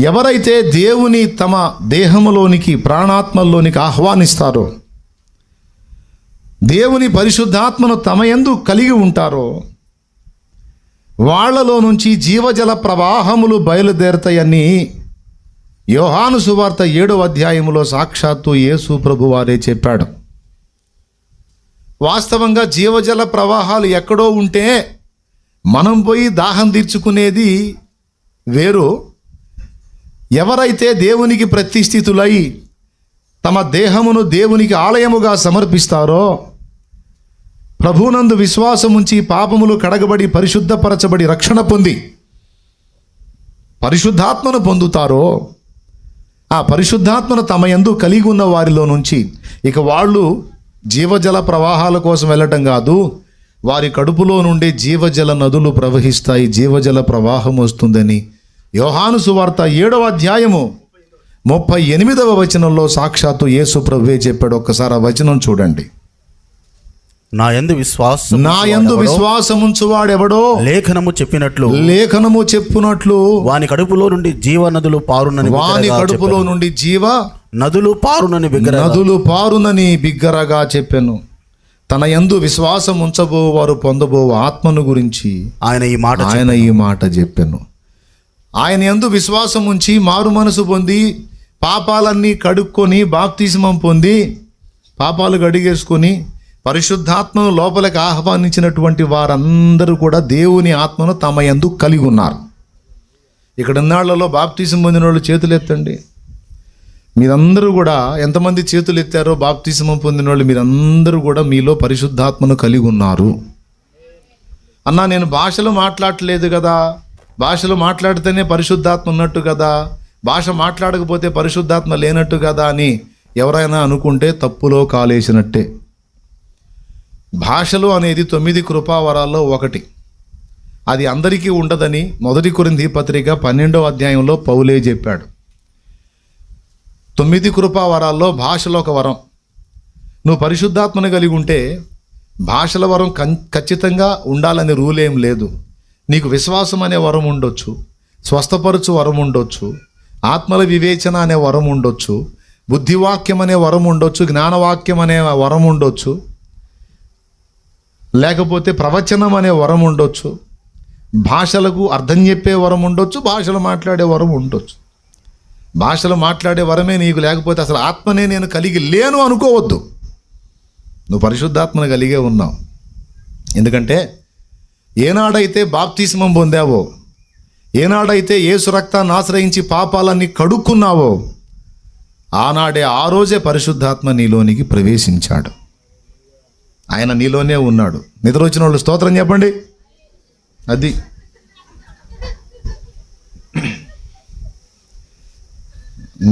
ఎవరైతే దేవుని తమ దేహములోనికి, ప్రాణాత్మల్లోనికి ఆహ్వానిస్తారో, దేవుని పరిశుద్ధాత్మను తమ యందు కలిగి ఉంటారో, వాళ్లలో నుంచి జీవజల ప్రవాహములు బయలుదేరుతాయని యోహాను సువార్త 7వ అధ్యాయములో సాక్షాత్తు యేసు ప్రభు వారే చెప్పాడు. వాస్తవంగా జీవజల ప్రవాహాలు ఎక్కడో ఉంటే మనం పోయి దాహం తీర్చుకునేది వేరు. ఎవరైతే దేవునికి ప్రతిష్ఠితులై తమ దేహమును దేవునికి ఆలయముగా సమర్పిస్తారో, ప్రభునందు విశ్వాసముంచి పాపములు కడగబడి పరిశుద్ధపరచబడి రక్షణ పొంది పరిశుద్ధాత్మను పొందుతారో, ఆ పరిశుద్ధాత్మను తమ యందు కలిగి ఉన్న వారిలో నుంచి ఇక వాళ్ళు జీవజల ప్రవాహాల కోసం వెళ్ళటం కాదు, వారి కడుపులో నుండి జీవజల నదులు ప్రవహిస్తాయి, జీవజల ప్రవాహం వస్తుందని యోహాను సువార్త 7వ అధ్యాయము 38వ వచనంలో సాక్షాత్తు యేసు ప్రభువే చెప్పాడు. ఒక్కసారి ఆ వచనం చూడండి. నా యందు విశ్వాసముంచువాడెవడో లేఖనము చెప్పునట్లు వాని కడుపులో నుండి జీవ నదులు పారునని జీవ నదులు పారునని బిగ్గరగా చెప్పెను. తన యందు విశ్వాసం ఉంచబో వారు పొందబో ఆత్మను గురించి ఆయన ఈ మాట చెప్పెను. ఆయన యందు విశ్వాసం ఉంచి మారు మనసు పొంది పాపాలన్నీ కడుక్కొని బాప్తిస్మం పొంది పాపాలు కడిగేసుకొని పరిశుద్ధాత్మను లోపలికి ఆహ్వానించినటువంటి వారందరూ కూడా దేవుని ఆత్మను తమ యందు కలిగి ఉన్నారు. ఇక్కడ ఇన్నాళ్లలో బాప్తిసం పొందిన వాళ్ళు చేతులు ఎత్తండి. మీరందరూ కూడా ఎంతమంది చేతులు ఎత్తారో బాప్తిసం పొందిన వాళ్ళు మీరందరూ కూడా మీలో పరిశుద్ధాత్మను కలిగి ఉన్నారు. అన్నా నేను భాషలు మాట్లాడలేదు కదా, భాషలు మాట్లాడితేనే పరిశుద్ధాత్మ ఉన్నట్టు కదా, భాష మాట్లాడకపోతే పరిశుద్ధాత్మ లేనట్టు కదా అని ఎవరైనా అనుకుంటే తప్పులో కాలేసినట్టే. భాషలు అనేది 9 కృపావరాల్లో ఒకటి. అది అందరికీ ఉండదని 1 కొరింథీ పత్రిక 12వ అధ్యాయంలో పౌలే చెప్పాడు. 9 కృపావరాల్లో భాషలో ఒక వరం. నువ్వు పరిశుద్ధాత్మను కలిగి ఉంటే భాషల వరం ఖచ్చితంగా ఉండాలని రూల్ ఏం లేదు. నీకు విశ్వాసం అనే వరం ఉండొచ్చు, స్వస్థపరచు వరం ఉండొచ్చు, ఆత్మల వివేచన అనే వరం ఉండొచ్చు, బుద్ధివాక్యం అనే వరం ఉండొచ్చు, జ్ఞానవాక్యం అనే వరం ఉండొచ్చు, లేకపోతే ప్రవచనం అనే వరం ఉండొచ్చు, భాషలకు అర్థం చెప్పే వరం ఉండొచ్చు, భాషలు మాట్లాడే వరం ఉండొచ్చు. భాషలు మాట్లాడే వరమే నీకు లేకపోతే అసలు ఆత్మనే నేను కలిగి లేను అనుకోవద్దు. నువ్వు పరిశుద్ధాత్మను కలిగే ఉన్నావు. ఎందుకంటే ఏనాడైతే బాప్తిస్మం పొందావో, ఏనాడైతే యేసు రక్తాన్ని ఆశ్రయించి పాపాలన్నీ కడుక్కున్నావో ఆనాడే ఆ రోజే పరిశుద్ధాత్మ నీలోనికి ప్రవేశించాడు. ఆయన నీలోనే ఉన్నాడు. నిద్ర వచ్చిన వాళ్ళు స్తోత్రం చెప్పండి. అది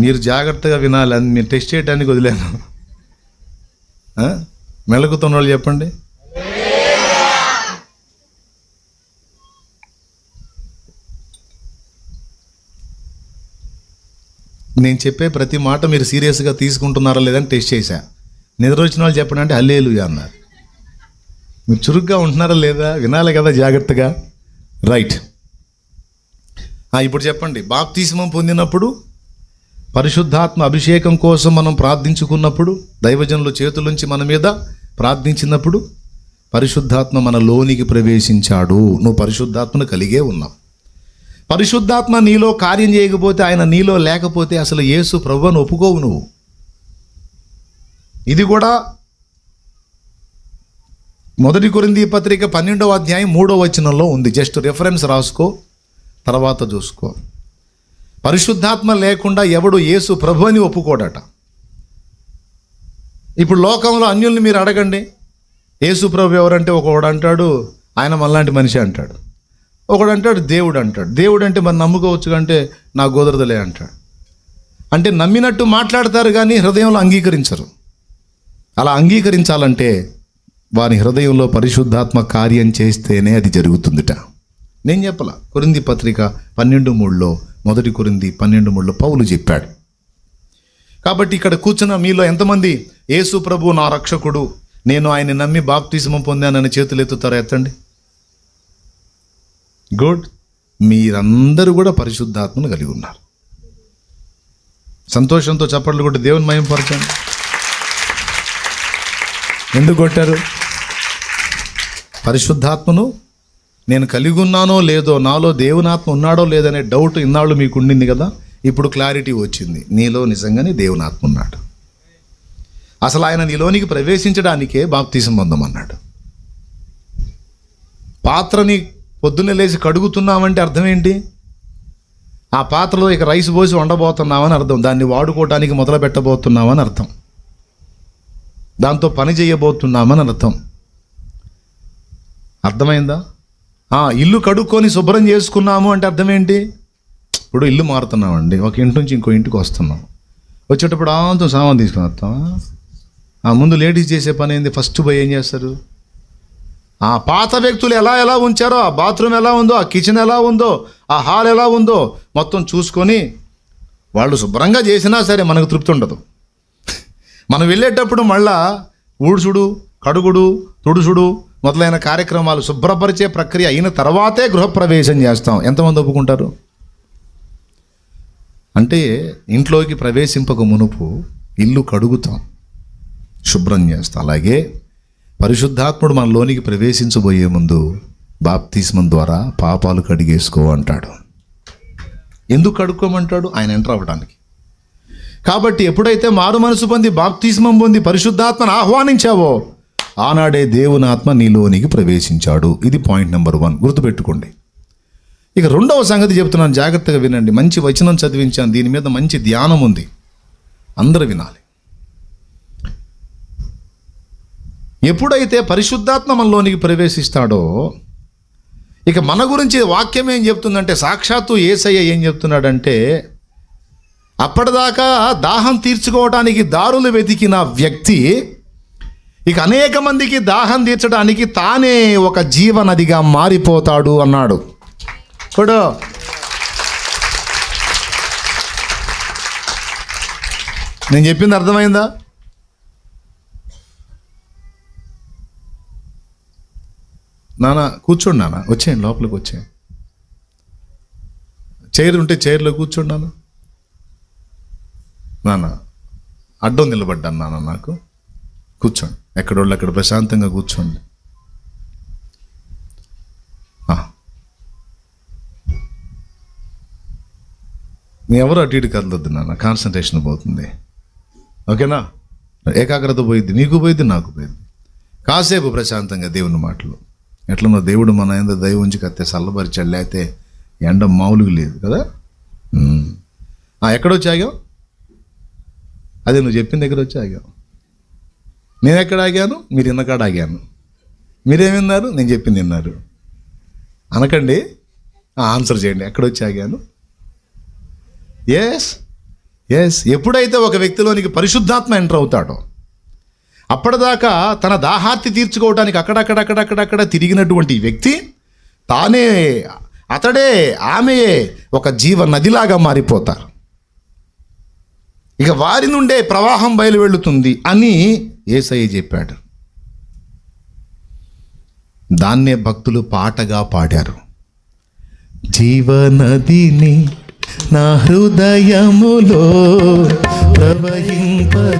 మీరు జాగ్రత్తగా వినాలి. అది మీరు టెస్ట్ చేయడానికి వదిలేను. మెలకుతున్న వాళ్ళు చెప్పండి. నేను చెప్పే ప్రతి మాట మీరు సీరియస్గా తీసుకుంటున్నారా లేదని టెస్ట్ చేశా. నిద్ర వచ్చిన వాళ్ళు చెప్పండి అంటే హల్లెలూయా అన్నారు. మీరు చురుగ్గా ఉంటున్నారా లేదా వినాలి కదా జాగ్రత్తగా. రైట్. ఇప్పుడు చెప్పండి. బాప్తిస్మం పొందినప్పుడు, పరిశుద్ధాత్మ అభిషేకం కోసం మనం ప్రార్థించుకున్నప్పుడు, దైవజనుల చేతులుంచి మన మీద ప్రార్థించినప్పుడు పరిశుద్ధాత్మ మన లోనికి ప్రవేశించాడు. నువ్వు పరిశుద్ధాత్మను కలిగే ఉన్నావు. పరిశుద్ధాత్మ నీలో కార్యం చేయకపోతే, ఆయన నీలో లేకపోతే అసలు యేసు ప్రభువును ఒప్పుకోవు నువ్వు. ఇది కూడా 1 కొరింథీ పత్రిక 12వ అధ్యాయం 3వ వచనంలో ఉంది. జస్ట్ రెఫరెన్స్ రాసుకో, తర్వాత చూసుకో. పరిశుద్ధాత్మ లేకుండా ఎవడు యేసు ప్రభు అని ఒప్పుకోడట. ఇప్పుడు లోకంలో అన్యుల్ని మీరు అడగండి, యేసు ప్రభు ఎవరంటే ఒకడు అంటాడు ఆయన మనలాంటి మనిషి అంటాడు, ఒకడు అంటాడు దేవుడు అంటాడు. దేవుడు అంటే మనం నమ్ముకోవచ్చు అంటే నా గోదరదలే అంటాడు. అంటే నమ్మినట్టు మాట్లాడతారు కానీ హృదయంలో అంగీకరించరు. అలా అంగీకరించాలంటే వారి హృదయంలో పరిశుద్ధాత్మ కార్యం చేస్తేనే అది జరుగుతుందిట. నేను చెప్పలా, కొరింథీ పత్రిక 12:3లో 1 కొరింథీ 12:3లో పౌలు చెప్పాడు. కాబట్టి ఇక్కడ కూర్చున్న మీలో ఎంతమంది యేసు ప్రభు నా రక్షకుడు, నేను ఆయన నమ్మి బాప్తిస్మం పొందానని చేతులు ఎత్తుతారా? ఎత్తండి. గుడ్. మీరందరూ కూడా పరిశుద్ధాత్మను కలిగి ఉన్నారు. సంతోషంతో చప్పట్లు కొట్టి దేవుని మహిమపరచండి. ఎందుకు కొట్టారు? పరిశుద్ధాత్మను నేను కలిగి ఉన్నానో లేదో, నాలో దేవుని ఆత్మ ఉన్నాడో లేదనే డౌట్ ఇన్నాళ్ళు మీకు ఉండింది కదా, ఇప్పుడు క్లారిటీ వచ్చింది. నీలో నిజంగానే దేవుని ఆత్మ ఉన్నాడు. అసలు ఆయన నీలోనికి ప్రవేశించడానికే బాప్తిసం పొందమన్నాడు. పాత్రని పొద్దున్నే లేచి కడుగుతున్నామంటే అర్థం ఏంటి? ఆ పాత్రలో ఇక రైస్ పోసి వండబోతున్నామని అర్థం. దాన్ని వాడుకోవడానికి మొదలు పెట్టబోతున్నామని అర్థం. దాంతో పని చేయబోతున్నామని అర్థం. అర్థమైందా? ఇల్లు కడుక్కొని శుభ్రం చేసుకున్నాము అంటే అర్థం ఏంటి? ఇప్పుడు ఇల్లు మారుతున్నామండి, ఒక ఇంటి నుంచి ఇంకో ఇంటికి వస్తున్నాం. వచ్చేటప్పుడు అంతా సామాన్ తీసుకుని వస్తాం. ముందు లేడీస్ చేసే పని ఏంది? ఫస్ట్ పోయి ఏం చేస్తారు? ఆ పాత వ్యక్తులు ఎలా ఉంచారో, ఆ బాత్రూమ్ ఎలా ఉందో, ఆ కిచెన్ ఎలా ఉందో, ఆ హాల్ ఎలా ఉందో మొత్తం చూసుకొని, వాళ్ళు శుభ్రంగా చేసినా సరే మనకు తృప్తి ఉండదు. మనం వెళ్ళేటప్పుడు మళ్ళా ఊడ్చుడు, కడుగుడు, తుడుచుడు మొదలైన కార్యక్రమాలు, శుభ్రపరిచే ప్రక్రియ అయిన తర్వాతే గృహప్రవేశం చేస్తాం. ఎంతమంది ఒప్పుకుంటారు? అంటే ఇంట్లోకి ప్రవేశింపక మునుపు ఇల్లు కడుగుతాం, శుభ్రం చేస్తాం. అలాగే పరిశుద్ధాత్ముడు మనలోనికి ప్రవేశించబోయే ముందు బాప్తిస్మం ద్వారా పాపాలు కడిగేసుకో అంటాడు. ఎందుకు కడుక్కోమంటాడు? ఆయన ఎంటర్ అవ్వడానికి. కాబట్టి ఎప్పుడైతే మారు మనసు పొంది బాప్తిస్మం పొంది పరిశుద్ధాత్మను ఆహ్వానించావో, ఆనాడే దేవుని ఆత్మ నీలోనికి ప్రవేశించాడు. ఇది పాయింట్ నెంబర్ 1, గుర్తుపెట్టుకోండి. ఇక రెండవ సంగతి చెప్తున్నాను, జాగ్రత్తగా వినండి. మంచి వచనం చదివించాను, దీని మీద మంచి ధ్యానం ఉంది, అందరూ వినాలి. ఎప్పుడైతే పరిశుద్ధాత్మ మనలోనికి ప్రవేశిస్తాడో, ఇక మన గురించి వాక్యం ఏం చెప్తుందంటే, సాక్షాత్తు యేసయ్య ఏం చెప్తున్నాడంటే, అప్పటిదాకా దాహం తీర్చుకోవడానికి దారులు వెతికిన వ్యక్తి ఇక అనేక మందికి దాహం తీర్చడానికి తానే ఒక జీవనదిగా మారిపోతాడు అన్నాడు. ఇప్పుడు నేను చెప్పింది అర్థమైందా? నాన్న కూర్చోండి, నాన్న వచ్చేయండి, లోపలికి వచ్చేయండి. చైర్ ఉంటే చైర్లో కూర్చోండి నాన్న. నాన్న అడ్డం నిలబడ్డాను నాన్న, నాకు కూర్చోండి, ఎక్కడోళ్ళు అక్కడ ప్రశాంతంగా కూర్చోండి. నీ ఎవరు అటు ఇటు కదలొద్దు నాన్న, కాన్సన్ట్రేషన్ పోతుంది. ఓకేనా? ఏకాగ్రత పోయిద్ది, నీకు పోయిద్ది, నాకు పోయిద్ది. కాసేపు ప్రశాంతంగా దేవుని మాటలు. ఎట్లనో దేవుడు మన ఎంత దయ ఉంచి కత్తే చల్లబరిచాడు, లేకపోతే ఎండ మామూలుగా లేదు కదా. ఎక్కడొచ్చి ఆగావు? అదే నువ్వు చెప్పిన దగ్గర వచ్చి ఆగావు. నేను ఎక్కడ ఆగాను? మీరు ఇన్నకాడ ఆగాను. మీరేమిన్నారు? నేను చెప్పింది విన్నారు. అనకండి, ఆన్సర్ చేయండి. ఎక్కడొచ్చి ఆగాను? ఎస్ ఎప్పుడైతే ఒక వ్యక్తిలోనికి పరిశుద్ధాత్మ ఎంటర్ అవుతాడో, అప్పటిదాకా తన దాహార్తి తీర్చుకోవడానికి అక్కడక్కడ తిరిగినటువంటి వ్యక్తి తానే, అతడే, ఆమెయే ఒక జీవ నదిలాగా మారిపోతారు. ఇక వారి నుండే ప్రవాహం బయలు వెళుతుంది అని యేసయ్య చెప్పాడు. దాన్నే భక్తులు పాటగా పాడారు. జీవనదిని నా హృదయములో ప్రవహింపజేయుమయా,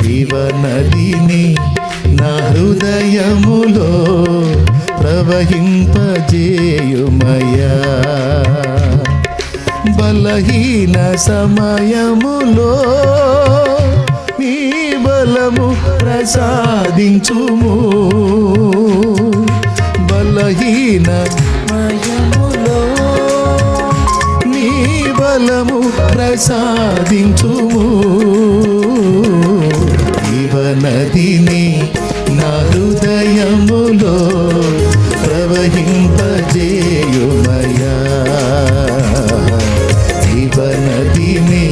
జీవనదిని నా హృదయములో ప్రవహింపజేయుమయా, బలహీన సమయములో నీ బలము ప్రసాదించుము, బలహీన సమయములో నీ బలము ప్రసాదించుము, జీవనదిని నా హృదయములో ప్రవహింపజేయుమయా, జీవనదిని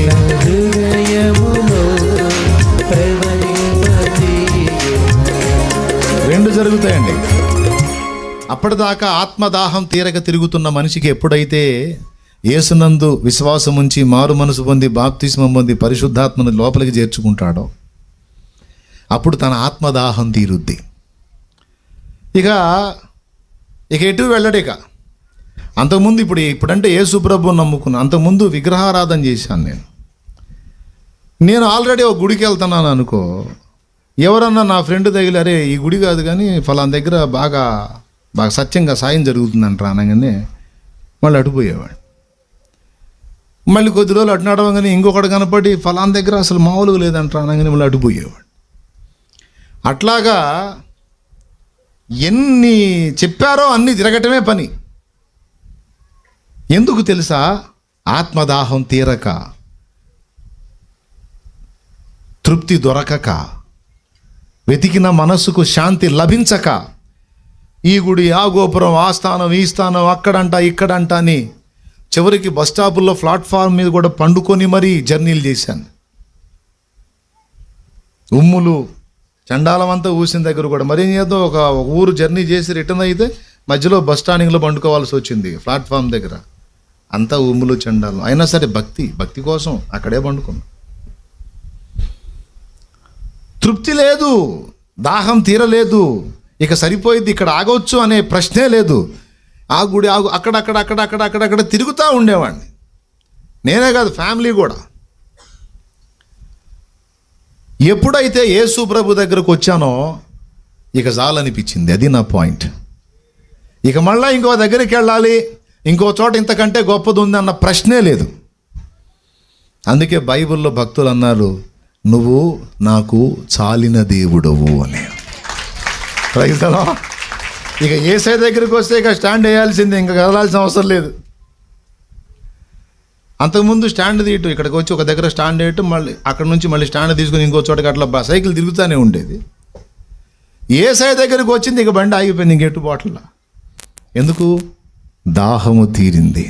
నా హృదయములో ప్రవహింపజేయుమయా. రెండు జరుగుతాయండి. అప్పటిదాకా ఆత్మదాహం తీరక తిరుగుతున్న మనిషికి ఎప్పుడైతే యేసునందు విశ్వాసం ఉంచి మారు మనసు పొంది బాప్తిస్మం పొంది పరిశుద్ధాత్మను లోపలికి చేర్చుకుంటాడో, అప్పుడు తన ఆత్మదాహం తీరుద్ది. ఇక ఎటు వెళ్ళడు. ఇక అంతకుముందు ఇప్పుడంటే యేసు ప్రభువుని నమ్ముకున్నాను. అంతకుముందు విగ్రహారాధన చేశాను నేను ఆల్రెడీ ఒక గుడికి వెళ్తున్నాను అనుకో, ఎవరన్నా నా ఫ్రెండ్ తగిలి అరే ఈ గుడి కాదు కానీ ఫలానా దగ్గర బాగా సత్యంగా సాయం జరుగుతుందంట అనగానే మళ్ళీ అటుపోయేవాడు. మళ్ళీ కొద్ది రోజులు అటు నడవగానే ఇంకొకటి కనపడి ఫలానా దగ్గర అసలు మామూలుగా లేదంట అనగానే మళ్ళీ అటుపోయేవాడు. అట్లాగా ఎన్ని చెప్పారో అన్నీ తిరగటమే పని. ఎందుకు తెలుసా? ఆత్మదాహం తీరక, తృప్తి దొరకక, వెతికిన మనస్సుకు శాంతి లభించక, ఈ గుడి, ఆ గోపురం, ఆ స్థానం, ఈ స్థానం, అక్కడంట ఇక్కడంట అని చివరికి బస్ స్టాపుల్లో ప్లాట్ఫామ్ మీద కూడా పండుకొని మరీ జర్నీలు చేశాను. ఉమ్ములు చండాలం అంతా ఊసిన దగ్గర కూడా మరేం చేద్దాం, ఒక ఊరు జర్నీ చేసి రిటర్న్ అయితే మధ్యలో బస్ స్టాండింగ్లో పండుకోవాల్సి వచ్చింది. ప్లాట్ఫామ్ దగ్గర అంతా ఉమ్ములు చండాలం. అయినా సరే భక్తి కోసం అక్కడే పండుకున్నాం. తృప్తి లేదు, దాహం తీరలేదు, ఇక సరిపోయింది, ఇక్కడ ఆగవచ్చు అనే ప్రశ్నే లేదు. ఆ గుడి అక్కడక్కడ తిరుగుతూ ఉండేవాడిని. నేనే కాదు, ఫ్యామిలీ కూడా. ఎప్పుడైతే యేసు ప్రభు దగ్గరకు వచ్చానో ఇక చాలనిపించింది. అది నా పాయింట్. ఇక మళ్ళీ ఇంకో దగ్గరికి వెళ్ళాలి, ఇంకో చోట ఇంతకంటే గొప్పది ఉంది అన్న ప్రశ్నే లేదు. అందుకే బైబిల్లో భక్తులు అన్నారు, నువ్వు నాకు చాలిన దేవుడవు అని. Praise the lord. ఇక యేసయ్య దగ్గరికి వస్తే ఇక స్టాండ్ వేయాల్సిందే, ఇంకా కదలాల్సిన అవసరం లేదు. అంతకుముందు స్టాండ్ తీయటం, ఇక్కడికి వచ్చి ఒక దగ్గర స్టాండ్ వేయటం, మళ్ళీ అక్కడ నుంచి మళ్ళీ స్టాండ్ తీసుకుని ఇంకో చోటకి అట్లా సైకిల్ తిరుగుతూనే ఉండేది. యేసయ్య దగ్గరికి వచ్చింది, ఇక బండి ఆగిపోయింది, ఇంక ఎట్టుబాట్ల. ఎందుకు? దాహము తీరింది,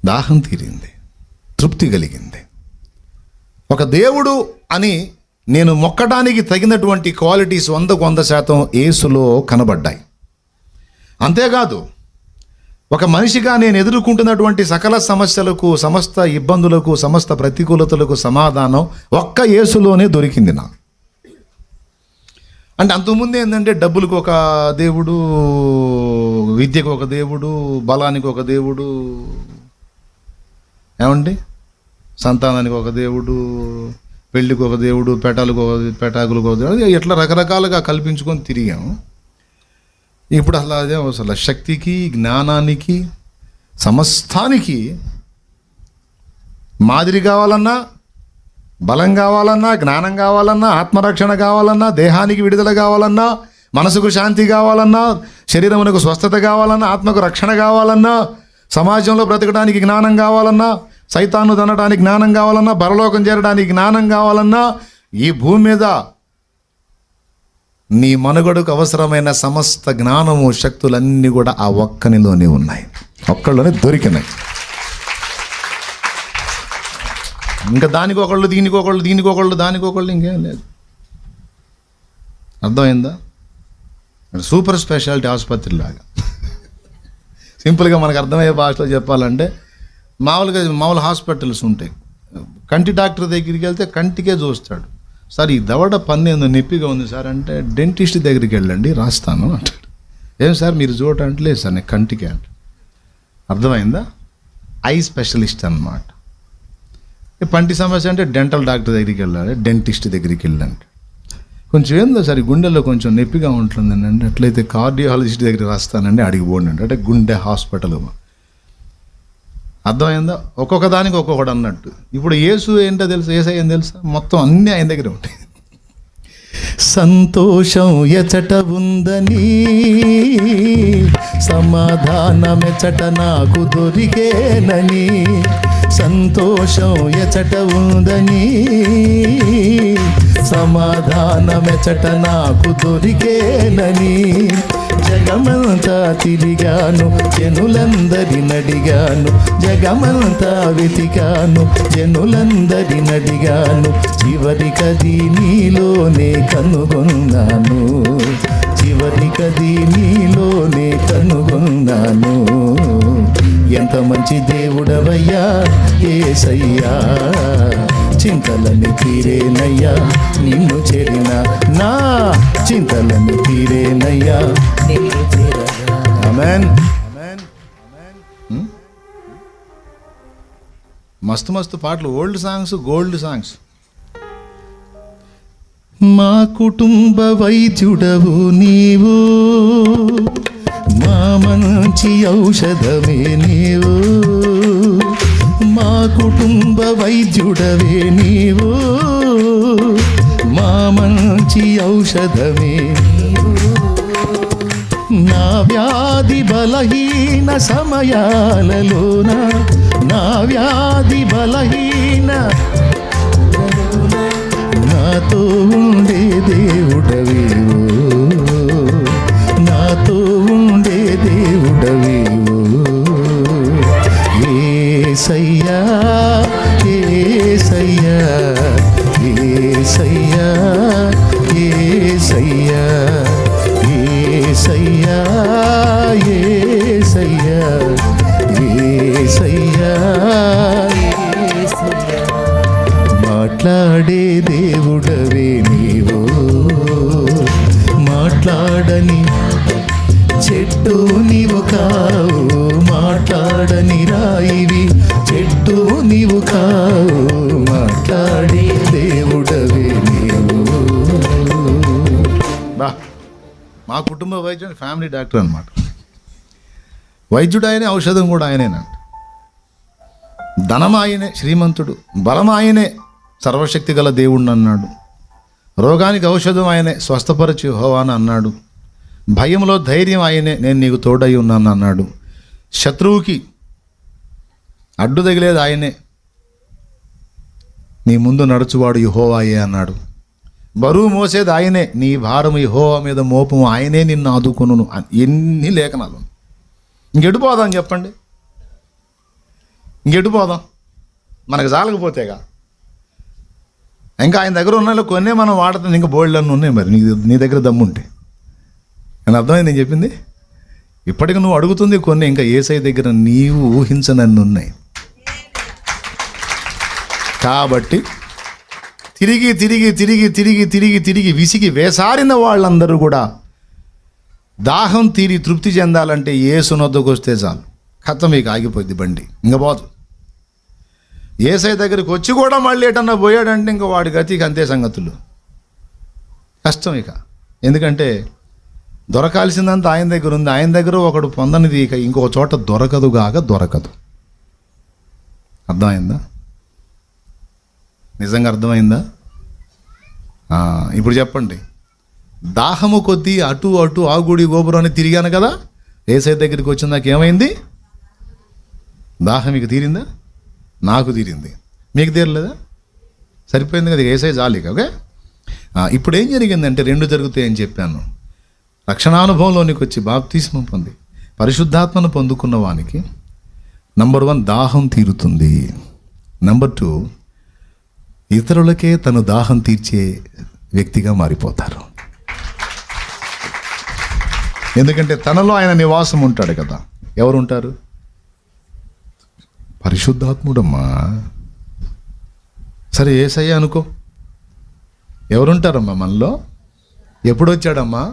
దాహం తీరింది, తృప్తి కలిగింది. ఒక దేవుడు అని నేను మొక్కడానికి తగినటువంటి క్వాలిటీస్ 100% యేసులో కనబడ్డాయి. అంతేకాదు, ఒక మనిషిగా నేను ఎదుర్కొంటున్నటువంటి సకల సమస్యలకు, సమస్త ఇబ్బందులకు, సమస్త ప్రతికూలతలకు సమాధానం ఒక్క యేసులోనే దొరికింది నాకు. అంటే అంతకుముందు ఏంటంటే డబ్బులకు ఒక దేవుడు, విద్యకు ఒక దేవుడు, బలానికి ఒక దేవుడు, ఏమండి సంతానానికి ఒక దేవుడు, పెళ్ళికి ఒక దేవుడు, పెటాకులకు ఒక దేవుడు, ఇట్లా రకరకాలుగా కల్పించుకొని తిరిగాము. ఇప్పుడు అసలు శక్తికి, జ్ఞానానికి, సమస్తానికి మాదిరి కావాలన్నా, బలం కావాలన్నా, జ్ఞానం కావాలన్నా, ఆత్మరక్షణ కావాలన్నా, దేహానికి విడుదల కావాలన్నా, మనసుకు శాంతి కావాలన్నా, శరీరమునకు స్వస్థత కావాలన్నా, ఆత్మకు రక్షణ కావాలన్నా, సమాజంలో బ్రతకడానికి జ్ఞానం కావాలన్నా, సైతాను తనడానికి జ్ఞానం కావాలన్నా, పరలోకం చేరడానికి జ్ఞానం కావాలన్నా, ఈ భూమి మీద నీ మనుగడకు అవసరమైన సమస్త జ్ఞానము, శక్తులన్నీ కూడా ఆ ఒక్కనిలోనే ఉన్నాయి, ఒక్కళ్ళలోనే దొరికినాయి. ఇంకా దానికొకళ్ళు, దీనికొకళ్ళు, దానికొకళ్ళు, ఇంకేం లేదు. అర్థమైందా? సూపర్ స్పెషాలిటీ ఆసుపత్రి లాగా. సింపుల్గా మనకు అర్థమయ్యే భాషలో చెప్పాలంటే, మామూలు హాస్పిటల్స్ ఉంటాయి. కంటి డాక్టర్ దగ్గరికి వెళ్తే కంటికే చూస్తాడు. సార్ ఈ దవడ పన్ను ఏందో నొప్పిగా ఉంది సార్ అంటే, డెంటిస్ట్ దగ్గరికి వెళ్ళండి రాస్తాను అంటాడు. ఏం సార్ మీరు చూడటం లేదు సార్, నేను కంటికే అంట. అర్థమైందా? ఐ స్పెషలిస్ట్ అన్నమాట. పంటి సమస్య అంటే డెంటల్ డాక్టర్ దగ్గరికి వెళ్ళాలి, డెంటిస్ట్ దగ్గరికి వెళ్ళండి. కొంచెం ఏందో సార్ ఈ గుండెల్లో కొంచెం నొప్పిగా ఉంటుందండి అంటే, అట్లయితే కార్డియాలజిస్ట్ దగ్గరికి రాస్తానండి, అడిగిపోండి అంటే గుండె హాస్పిటల్. అర్థమైందా? ఒక్కొక్క దానికి ఒక్కొక్కటి అన్నట్టు. ఇప్పుడు యేసు ఏంటో తెలుసా, యేసయ్య ఏం తెలుసా, మొత్తం అన్నీ ఆయన దగ్గర ఉంటాయి. సంతోషం ఎచట ఉందని, సమాధానమెచట నాకు దొరికేనని, సంతోషం ఎచట ఉందని, సమాధానమెచట నాకు దొరికేనని, జగమంతా తిరిగాను, జనులందరినడిగాను, జగమంతా వెతికాను, జనులందరినడిగాను, చివరికది నీలోనే కనుగొన్నాను, చివరికది నీలోనే కనుగొన్నాను. ఎంత మంచి దేవుడవయ్యా యేసయ్యా, చింతలని తీరేనయ్యా నిన్ను చేరిన, నా చింతలని తీరేనయ్యా నిన్ను చేరగా. ఆమేన్. మస్తు మస్తు పాటలు, ఓల్డ్ సాంగ్స్, గోల్డ్ సాంగ్స్. మా కుటుంబ వైద్యుడవు నీవు, మా మంచి ఔషధమే నీవు, మా కుటుంబ వైద్యుడవే నీవు, మా మంచి ఔషధమే నీవు. నా వ్యాధి బలహీన సమయాలలోన, నా వ్యాధి బలహీన నాతో ఉండే దేవుడవేవో, నాతో ఉండే దేవుడవేవో. యేసయ్యా యేసయ్యా యేసయ్యా యేసయ్యా యేసయ్యా యేసయ్యా యేసయ్యా. మాట్లాడే దేవుడవే నీవు, మాట్లాడని చెట్టు నీవు కావు, మాట్లాడని రాయివి చెట్టు నీవు కావు, మాట్లాడే దేవుడవే నీవు. బా, మా కుటుంబ వైద్యుడు ఫ్యామిలీ డాక్టర్ అన్నమాట. వైద్యుడు ఆయనే, ఔషధం కూడా ఆయనేనంట. ధనం ఆయనే, శ్రీమంతుడు. బలం ఆయనే, సర్వశక్తి గల దేవుడిని అన్నాడు. రోగానికి ఔషధం ఆయనే, స్వస్థపరచు యెహోవా అని అన్నాడు. భయంలో ధైర్యం ఆయనే, నేను నీకు తోడై ఉన్నాను అన్నాడు. శత్రువుకి అడ్డు తగిలేది ఆయనే, నీ ముందు నడుచువాడు యెహోవాయే అన్నాడు. బరువు మోసేది ఆయనే, నీ భారం యెహోవా మీద మోపము, ఆయనే నిన్ను ఆదుకొనును. ఎన్ని లేఖనాలు. ఇంకెటు పోదాం చెప్పండి, ఇంకెటు పోదాం? మనకు చాలకపోతేగా. ఇంకా ఆయన దగ్గర ఉన్న కొన్నే మనం వాడుతుంది, ఇంకా బోల్డ్లన్నీ ఉన్నాయి. మరి నీ దగ్గర దమ్ముంటే. అని అర్థమైంది నేను చెప్పింది. ఇప్పటికి నువ్వు అడుగుతుంది కొన్ని, ఇంకా యేసయ్య దగ్గర నీవు ఊహించనన్ని ఉన్నాయి. కాబట్టి తిరిగి తిరిగి తిరిగి తిరిగి తిరిగి తిరిగి విసిగి వేసారిన వాళ్ళందరూ కూడా దాహం తీరి తృప్తి చెందాలంటే యేసు నొద్దకు వస్తే చాలు, ఖతం, ఇక ఆగిపోద్ది బండి, ఇంకా పోదు. యేసయ్య దగ్గరికి వచ్చి కూడా మళ్ళీ ఎటన్నా పోయాడంటే ఇంకా వాడి గతికి అంతే సంగతులు, కష్టం ఇక. ఎందుకంటే దొరకాల్సిందంతా ఆయన దగ్గర ఉంది. ఆయన దగ్గర ఒకడు పొందనిది ఇక ఇంకొక చోట దొరకదు. అర్థమైందా? నిజంగా అర్థమైందా? ఇప్పుడు చెప్పండి. దాహము కొద్దీ అటు అటు ఆ గుడి గోపురం అని తిరిగాను కదా, యేసయ్య దగ్గరికి వచ్చిన నాకు ఏమైంది? దాహం మీకు తీరిందా? నాకు తీరింది. మీకు తీరలేదా? సరిపోయింది కదా, యేసయ్య చాలు. ఓకే, ఇప్పుడు ఏం జరిగిందంటే రెండు జరుగుతాయని చెప్పాను. రక్షణానుభవంలోనికి వచ్చి బాప్తిస్మం పొంది పరిశుద్ధాత్మను పొందుకున్న వానికి నంబర్ 1 దాహం తీరుతుంది. నంబర్ 2 ఇతరులకే తను దాహం తీర్చే వ్యక్తిగా మారిపోతారు. ఎందుకంటే తనలో ఆయన నివాసం ఉంటాడు కదా. ఎవరుంటారు? పరిశుద్ధాత్ముడమ్మా. సరే యేసయ్య అనుకో, ఎవరుంటారమ్మా మనలో? ఎప్పుడు వచ్చాడమ్మా?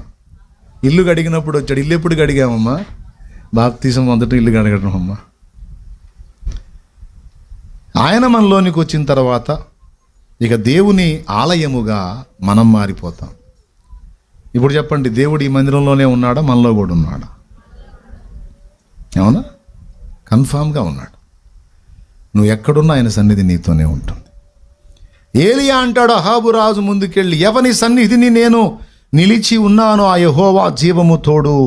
ఇల్లు గడిగినప్పుడు వచ్చాడు. ఇల్లు ఎప్పుడు గడిగామమ్మా? బాప్తిసం మొదట ఇల్లు గడగడం అమ్మా. ఆయన మనలోనికి వచ్చిన తర్వాత ఇక దేవుని ఆలయముగా మనం మారిపోతాం. ఇప్పుడు చెప్పండి, దేవుడు ఈ మందిరంలోనే ఉన్నాడా? మనలో కూడా ఉన్నాడా? అవునా? కన్ఫామ్గా ఉన్నాడు. నువ్వు ఎక్కడున్నా ఆయన సన్నిధి నీతోనే ఉంటుంది. ఏలియా అంటాడు అహాబు రాజు ముందుకెళ్ళి, ఎవని సన్నిధిని నేను నిలిచి ఉన్నాను ఆ యెహోవా జీవము తోడు,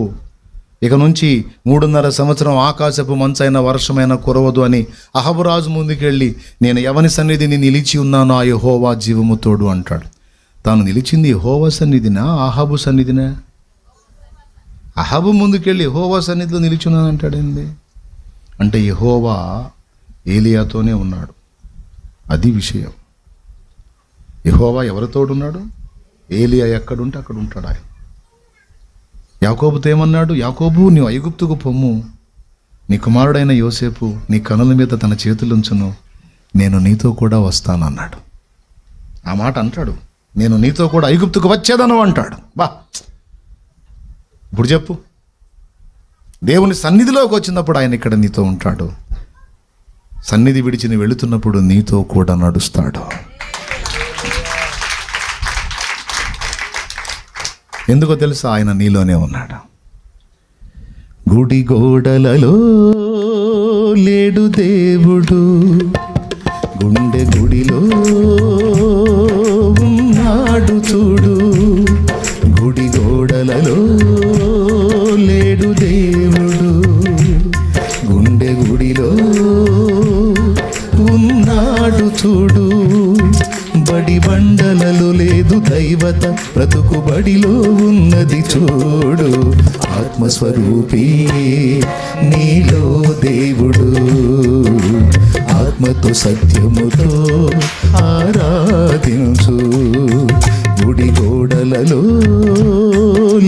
ఇక నుంచి 3.5 సంవత్సరం ఆకాశపు మంచైన వర్షమైన కురవదు అని అహాబు రాజు ముందుకెళ్ళి, నేను ఎవని సన్నిధిని నిలిచి ఉన్నాను ఆ యెహోవా జీవము తోడు అంటాడు. తాను నిలిచింది యెహోవా సన్నిధినా అహాబు సన్నిధినా? అహాబు ముందుకెళ్ళి యెహోవా సన్నిధిలో నిలిచున్నాను అంటాడండి. అంటే యెహోవా ఏలియాతోనే ఉన్నాడు. అది విషయం. యెహోవా ఎవరితోడున్నాడు? ఏలియా ఎక్కడుంటే అక్కడ ఉంటాడు ఆయన. యాకోబుతో ఏమన్నాడు? యాకోబు, నీవు ఐగుప్తుకు పొమ్ము, నీ కుమారుడైన యోసేపు నీ కనుల మీద తన చేతులుంచును, నేను నీతో కూడా వస్తాను అన్నాడు. ఆ మాట అంటాడు, నేను నీతో కూడా ఐగుప్తుకు వచ్చేదను అంటాడు. బా, ఇప్పుడు చెప్పు, దేవుని సన్నిధిలోకి వచ్చినప్పుడు ఆయన ఇక్కడ నీతో ఉంటాడు. సన్నిధి విడిచి నువ్వు వెళుతున్నప్పుడు నీతో కూడా నడుస్తాడు. ఎందుకో తెలుసా? ఆయన నీలోనే ఉన్నాడు. గుడి గోడలలో లేడు దేవుడు, గుండె గుడిలో ఉన్నాడు చూడు. గుడి గోడలలో లేడు దేవుడు, గుండె గుడిలో ఉన్నాడు చూడు. బడి బండలలో లేదు దైవత, బ్రతుకు బడిలో ఉన్నది చూడు. ఆత్మస్వరూపీ నీలో దేవుడు, ఆత్మతో సత్యముతో ఆరాధించు. గుడి గోడలలో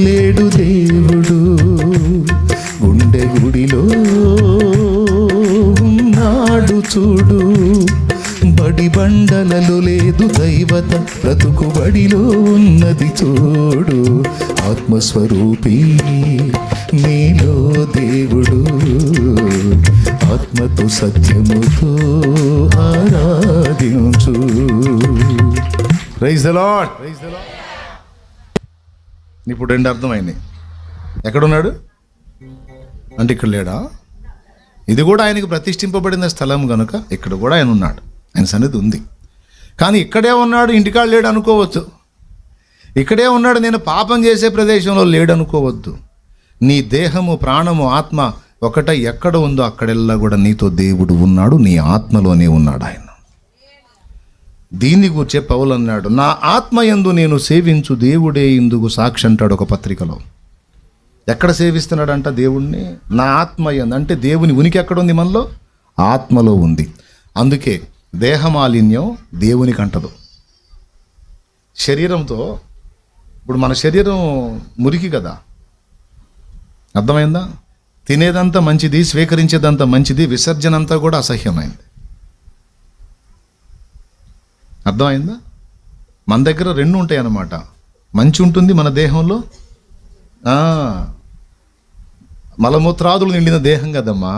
లేడు దేవుడు, గుండె గుడిలో ఉన్నాడు చూడు. బడి బండలలో లేదు దైవత, బ్రతుకు బడిలో ఉన్నది చూడు. ఆత్మస్వరూపీ నీలో దేవుడు, ఆత్మతో సత్యముతో ఆరాధించు. Praise the Lord. ఇప్పుడు రెండు అర్థమైంది. ఎక్కడున్నాడు అంటే ఇక్కడ లేడా? ఇది కూడా ఆయనకు ప్రతిష్ఠింపబడిన స్థలం కనుక ఇక్కడ కూడా ఆయన ఉన్నాడు, ఆయన సన్నిధి ఉంది. కానీ ఇక్కడే ఉన్నాడు, ఇంటికాడ లేడు అనుకోవద్దు. ఇక్కడే ఉన్నాడు, నేను పాపం చేసే ప్రదేశంలో లేడు అనుకోవద్దు. నీ దేహము, ప్రాణము, ఆత్మ ఒకట ఎక్కడ ఉందో అక్కడెల్లా కూడా నీతో దేవుడు ఉన్నాడు, నీ ఆత్మలోనే ఉన్నాడు ఆయన. దీన్ని కూర్చే పౌలు అన్నాడు, నా ఆత్మ యందు నేను సేవించు దేవుడే ఇందుకు సాక్షి అంటాడు ఒక పత్రికలో. ఎక్కడ సేవిస్తున్నాడంట దేవుణ్ణి? నా ఆత్మ యందు. అంటే దేవుని ఉనికి ఎక్కడ ఉంది? మనలో ఆత్మలో ఉంది. అందుకే దేహమాలిన్యం దేవునికి అంటదు. శరీరంతో ఇప్పుడు మన శరీరం మురికి కదా, అర్థమైందా? తినేదంతా మంచిది, స్వీకరించేదంతా మంచిది, విసర్జన అంతా కూడా అసహ్యమైంది. అర్థమైందా? మన దగ్గర రెండు ఉంటాయి అన్నమాట. మంచి ఉంటుంది మన దేహంలో, మలమూత్రాదులు నిండిన దేహం కదమ్మా,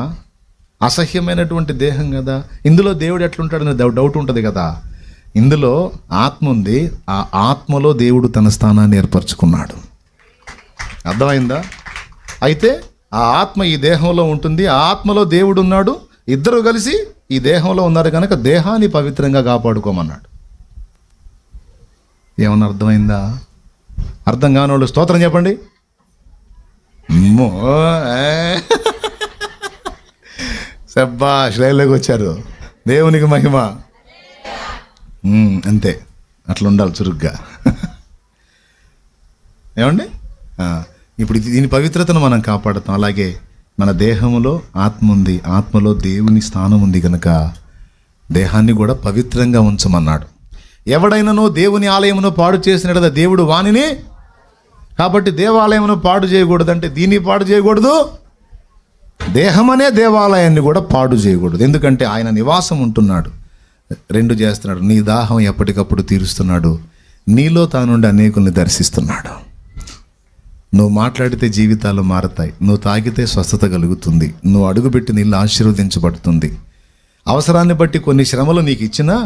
అసహ్యమైనటువంటి దేహం కదా. ఇందులో దేవుడు ఎట్లుంటాడని డౌట్ ఉంటుంది కదా. ఇందులో ఆత్మ ఉంది, ఆ ఆత్మలో దేవుడు తన స్థానాన్ని ఏర్పరచుకున్నాడు. అర్థమైందా? అయితే ఆ ఆత్మ ఈ దేహంలో ఉంటుంది, ఆ ఆత్మలో దేవుడు ఉన్నాడు, ఇద్దరు కలిసి ఈ దేహంలో ఉన్నారు కనుక దేహాన్ని పవిత్రంగా కాపాడుకోమన్నాడు. ఏమన్నా అర్థమైందా? అర్థం కానివాళ్ళు స్తోత్రం చెప్పండి. శబ్బాష్, లైన్లోకి వచ్చారు. దేవునికి మహిమ. అంతే, అట్లా ఉండాలి చురుగ్గా. ఏమండి? ఇప్పుడు దీని పవిత్రతను మనం కాపాడుతాం. అలాగే మన దేహంలో ఆత్మ ఉంది, ఆత్మలో దేవుని స్థానం ఉంది కనుక దేహాన్ని కూడా పవిత్రంగా ఉంచమన్నాడు. ఎవడైనానో దేవుని ఆలయమును పాడు చేసినట్టు దేవుడు వానిని. కాబట్టి దేవాలయమును పాడు చేయకూడదంటే దీన్ని పాడు చేయకూడదు, దేహం అనే దేవాలయాన్ని కూడా పాడు చేయకూడదు. ఎందుకంటే ఆయన నివాసం ఉంటున్నాడు, రెండు చేస్తున్నాడు. నీ దాహం ఎప్పటికప్పుడు తీరుస్తున్నాడు, నీలో తానుండి అనేకుల్ని దర్శిస్తున్నాడు. నువ్వు మాట్లాడితే జీవితాలు మారతాయి, నువ్వు తాగితే స్వస్థత కలుగుతుంది, నువ్వు అడుగుపెట్టిన ఇల్లు ఆశీర్వదించబడుతుంది. అవసరాన్ని బట్టి కొన్ని శ్రమలు నీకు ఇచ్చినా,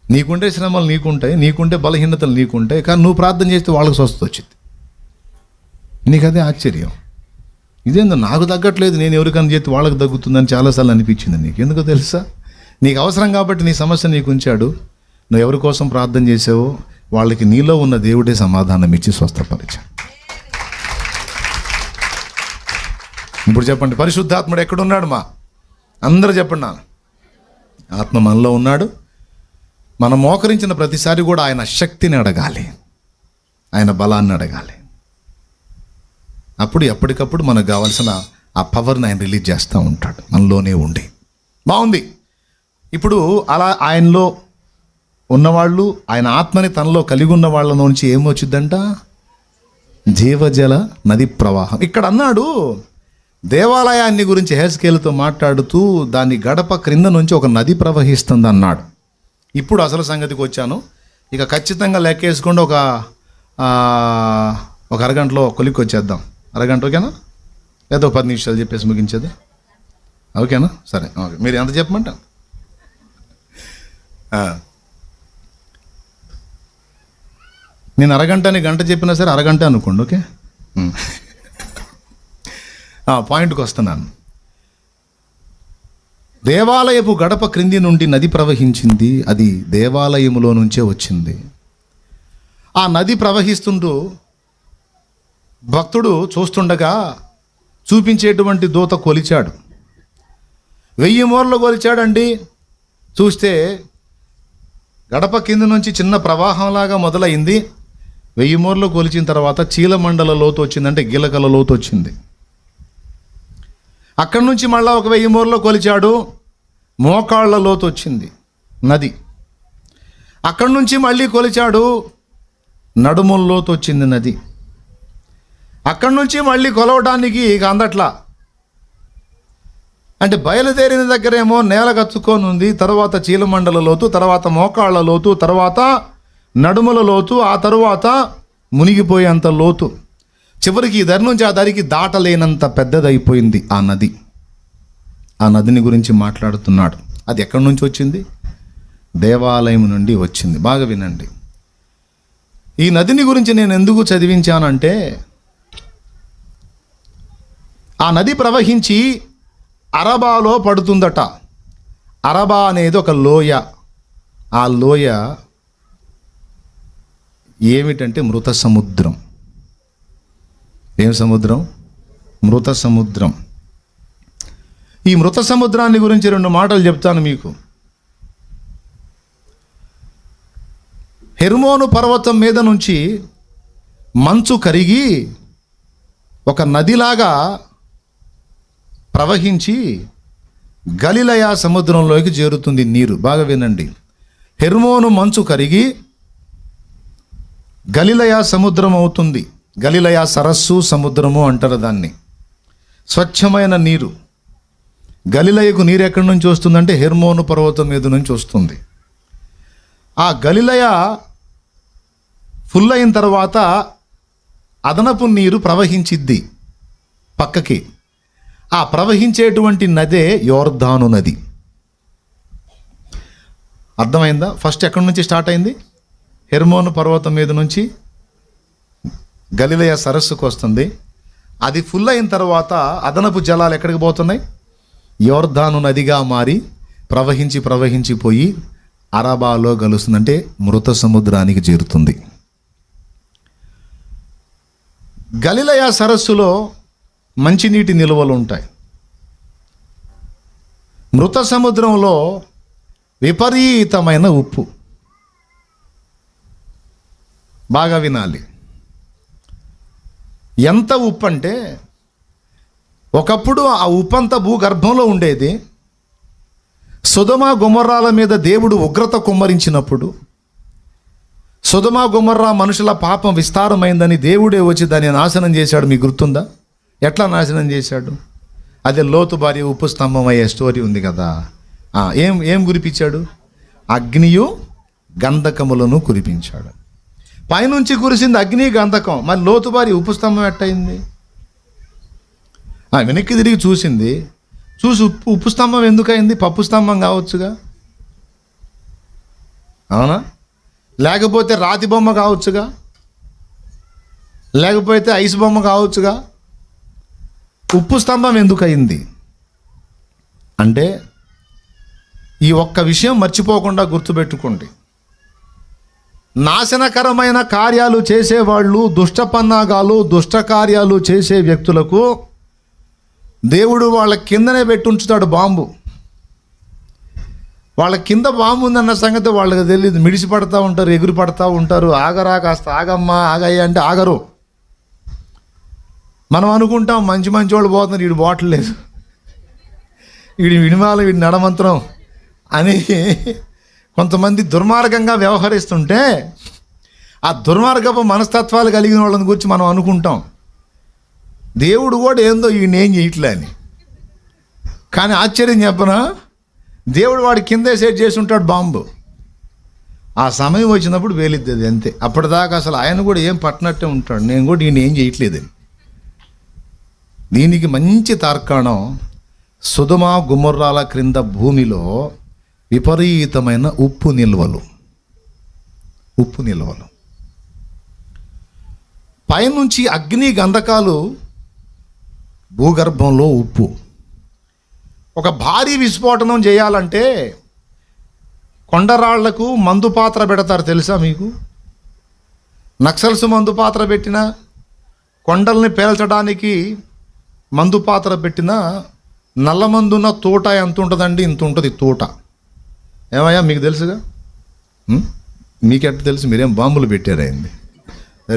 నీకుంటే శ్రమలు నీకుంటాయి, నీకుంటే బలహీనతలు నీకుంటాయి, కానీ నువ్వు ప్రార్థన చేస్తే వాళ్ళకి స్వస్థత వచ్చింది. నీకు అదే ఆశ్చర్యం. ఇదేందో నాకు తగ్గట్లేదు, నేను ఎవరికైనా చేస్తే వాళ్ళకి తగ్గుతుందని చాలాసార్లు అనిపించింది. నీకు ఎందుకో తెలుసా? నీకు అవసరం కాబట్టి నీ సమస్య నీకు ఉంచాడు. నువ్వు ఎవరి కోసం ప్రార్థన చేసావో వాళ్ళకి నీలో ఉన్న దేవుడే సమాధానం ఇచ్చి స్వస్థపరిచాడు. ఇప్పుడు చెప్పండి, పరిశుద్ధాత్ముడు ఎక్కడున్నాడు? అందరూ చెప్పండి. ఆత్మ మనలో ఉన్నాడు. మనం మోకరించిన ప్రతిసారి కూడా ఆయన శక్తిని అడగాలి, ఆయన బలాన్ని అడగాలి. అప్పుడు ఎప్పటికప్పుడు మనకు కావాల్సిన ఆ పవర్ని ఆయన రిలీజ్ చేస్తూ ఉంటాడు మనలోనే ఉండి. బాగుంది. ఇప్పుడు అలా ఆయనలో ఉన్నవాళ్ళు, ఆయన ఆత్మని తనలో కలిగి ఉన్న వాళ్ళ నుంచి ఏమొచ్చిందంట? జీవజల నది ప్రవాహం. ఇక్కడ అన్నాడు, దేవాలయాన్ని గురించి హెస్కేలుతో మాట్లాడుతూ దాని గడప క్రింద నుంచి ఒక నది ప్రవహిస్తుంది అన్నాడు. ఇప్పుడు అసలు సంగతికి వచ్చాను. ఇక ఖచ్చితంగా లెక్కేసుకోండి, ఒక అరగంటలో కొలిక్కి వచ్చేద్దాం. అరగంట ఓకేనా? లేదా 10 నిమిషాలు చెప్పేసి ముగించేది. ఓకేనా? సరే, ఓకే. మీరు ఎంత చెప్పమంటారు? నేను అరగంట అని గంట చెప్పినా సరే అరగంట అనుకోండి, ఓకే. పాయింట్కి వస్తున్నాను. దేవాలయపు గడప క్రింది నుండి నది ప్రవహించింది. అది దేవాలయములో నుంచే వచ్చింది. ఆ నది ప్రవహిస్తుంటూ భక్తుడు చూస్తుండగా చూపించేటువంటి దూత కొలిచాడు. 1000 మూరలు కొలిచాడండి. చూస్తే గడప కింద నుంచి చిన్న ప్రవాహంలాగా మొదలైంది. 1000 మూరలు కొలిచిన తర్వాత చీలమండల లోతు వచ్చిందంటే గిలకల లోతు వచ్చింది. అక్కడి నుంచి మళ్ళీ ఒక 1000 మూరలు కొలిచాడు, మోకాళ్ళ లోతు వచ్చింది నది. అక్కడి నుంచి మళ్ళీ కొలిచాడు, నడుముల లోతు వచ్చింది నది. అక్కడి నుంచి మళ్ళీ కొలవడానికి ఇక అందట్లా. అంటే బయలుదేరిన దగ్గరేమో నేల కచ్చుకొని ఉంది, తర్వాత చీలమండల లోతు, తర్వాత మోకాళ్ళ లోతు, తర్వాత నడుముల లోతు, ఆ తరువాత మునిగిపోయేంత లోతు. చివరికి ఈ దరి నుంచి ఆ దరికి దాటలేనంత పెద్దదైపోయింది ఆ నది. ఆ నదిని గురించి మాట్లాడుతున్నాడు. అది ఎక్కడి నుంచి వచ్చింది? దేవాలయం నుండి వచ్చింది. బాగా వినండి. ఈ నదిని గురించి నేను ఎందుకు చదివించానంటే, ఆ నది ప్రవహించి అరబాలో పడుతుందట. అరబా అనేది ఒక లోయ. ఆ లోయ ఏమిటంటే మృత సముద్రం. ఏం సముద్రం? మృత సముద్రం. ఈ మృత సముద్రాన్ని గురించి 2 మాటలు చెప్తాను మీకు. హెర్మోను పర్వతం మీద నుంచి మంచు కరిగి ఒక నదిలాగా ప్రవహించి గలిలయ సముద్రంలోకి చేరుతుంది నీరు. బాగా వినండి. హెర్మోను మంచు కరిగి గలిలయ సముద్రం అవుతుంది. గలిలయ సరస్సు, సముద్రము అంటారు దాన్ని. స్వచ్ఛమైన నీరు. గలిలయకు నీరు ఎక్కడి నుంచి వస్తుందంటే హెర్మోను పర్వతం మీద నుంచి వస్తుంది. ఆ గలిలయ ఫుల్ అయిన తర్వాత అదనపు నీరు ప్రవహించిద్ది పక్కకి. ఆ ప్రవహించేటువంటి నదే యోర్దాను నది. అర్థమైందా? ఫస్ట్ ఎక్కడి నుంచి స్టార్ట్ అయింది? హెర్మోను పర్వతం మీద నుంచి గలిలయ సరస్సుకు వస్తుంది. అది ఫుల్ అయిన తర్వాత అదనపు జలాలు ఎక్కడికి పోతున్నాయి? యోర్దాను నదిగా మారి ప్రవహించిపోయి అరబాలో కలుస్తుందంటే మృత సముద్రానికి చేరుతుంది. గలిలయ సరస్సులో మంచినీటి నిల్వలు ఉంటాయి. మృత సముద్రంలో విపరీతమైన ఉప్పు. బాగా వినాలి. ఎంత ఉప్పు అంటే, ఒకప్పుడు ఆ ఉప్పంతా భూగర్భంలో ఉండేది. సొదొమ గొమొర్రాల మీద దేవుడు ఉగ్రత కుమ్మరించినప్పుడు, సొదొమ గొమొర్రా మనుషుల పాపం విస్తారమైందని దేవుడే వచ్చి దాన్ని నాశనం చేశాడు. మీకు గుర్తుందా? ఎట్లా నాశనం చేశాడు? అదే లోతు భార్య ఉప్పు స్తంభం అయ్యే స్టోరీ ఉంది కదా. ఏం కురిపించాడు? అగ్నియు గంధకములను కురిపించాడు. పైనుంచి కురిసింది అగ్ని గంధకం. మరి లోతు భార్య ఉప్పు స్తంభం ఎట్టయింది? వెనక్కి తిరిగి చూసింది. చూసి ఉప్పు స్తంభం ఎందుకయింది? పప్పు స్తంభం కావచ్చుగా, అవునా? లేకపోతే రాతి బొమ్మ కావచ్చుగా, లేకపోతే ఐస్ బొమ్మ కావచ్చుగా. ఉప్పు స్తంభం ఎందుకయింది అంటే, ఈ ఒక్క విషయం మర్చిపోకుండా గుర్తుపెట్టుకోండి. నాశనకరమైన కార్యాలు చేసేవాళ్ళు, దుష్ట పన్నాగాలు, దుష్ట కార్యాలు చేసే వ్యక్తులకు దేవుడు వాళ్ళ కిందనే పెట్టి ఉంచుతాడు బాంబు. వాళ్ళ కింద బాంబు ఉందన్న సంగతి వాళ్ళకి తెలియదు. మిడిసి పడతా ఉంటారు, ఎగురు పడతా ఉంటారు. ఆగరా, కాస్త ఆగమ్మా, ఆగయ్య అంటే ఆగరు. మనం అనుకుంటాం మంచి వాళ్ళు పోతున్నారు, వీడు పోవట్లేదు, వీడి వినిమాల, వీడి నడమంత్రం అని కొంతమంది దుర్మార్గంగా వ్యవహరిస్తుంటే, ఆ దుర్మార్గపు మనస్తత్వాలు కలిగిన వాళ్ళని గురించి మనం అనుకుంటాం దేవుడు కూడా ఏందో ఈయన ఏం చేయట్లే అని. కానీ ఆశ్చర్యం చెప్పనా, దేవుడు వాడి కిందే సెట్ చేసి ఉంటాడు బాంబు. ఆ సమయం వచ్చినప్పుడు వేలిద్ది అంతే. అప్పటిదాకా అసలు ఆయన కూడా ఏం పట్టినట్టే ఉంటాడు, నేను కూడా ఈయన ఏం చేయట్లేదని. దీనికి మంచి తార్కాణం సొదొమ గొమొర్రాల క్రింద భూమిలో విపరీతమైన ఉప్పు నిల్వలు. పైనుంచి అగ్ని గంధకాలు, భూగర్భంలో ఉప్పు. ఒక భారీ విస్ఫోటనం చేయాలంటే కొండరాళ్లకు మందు పాత్ర పెడతారు, తెలుసా మీకు? నక్సల్స్ మందు పాత్ర పెట్టినా, కొండల్ని పేల్చడానికి మందు పాత్ర పెట్టినా, నల్లమందున్న తోట ఎంత ఉంటుందండి? ఇంత ఉంటుంది తోట. ఏమయ్యా మీకు తెలుసుగా? మీకెట్ట తెలుసు? మీరేం బాంబులు పెట్టారైంది?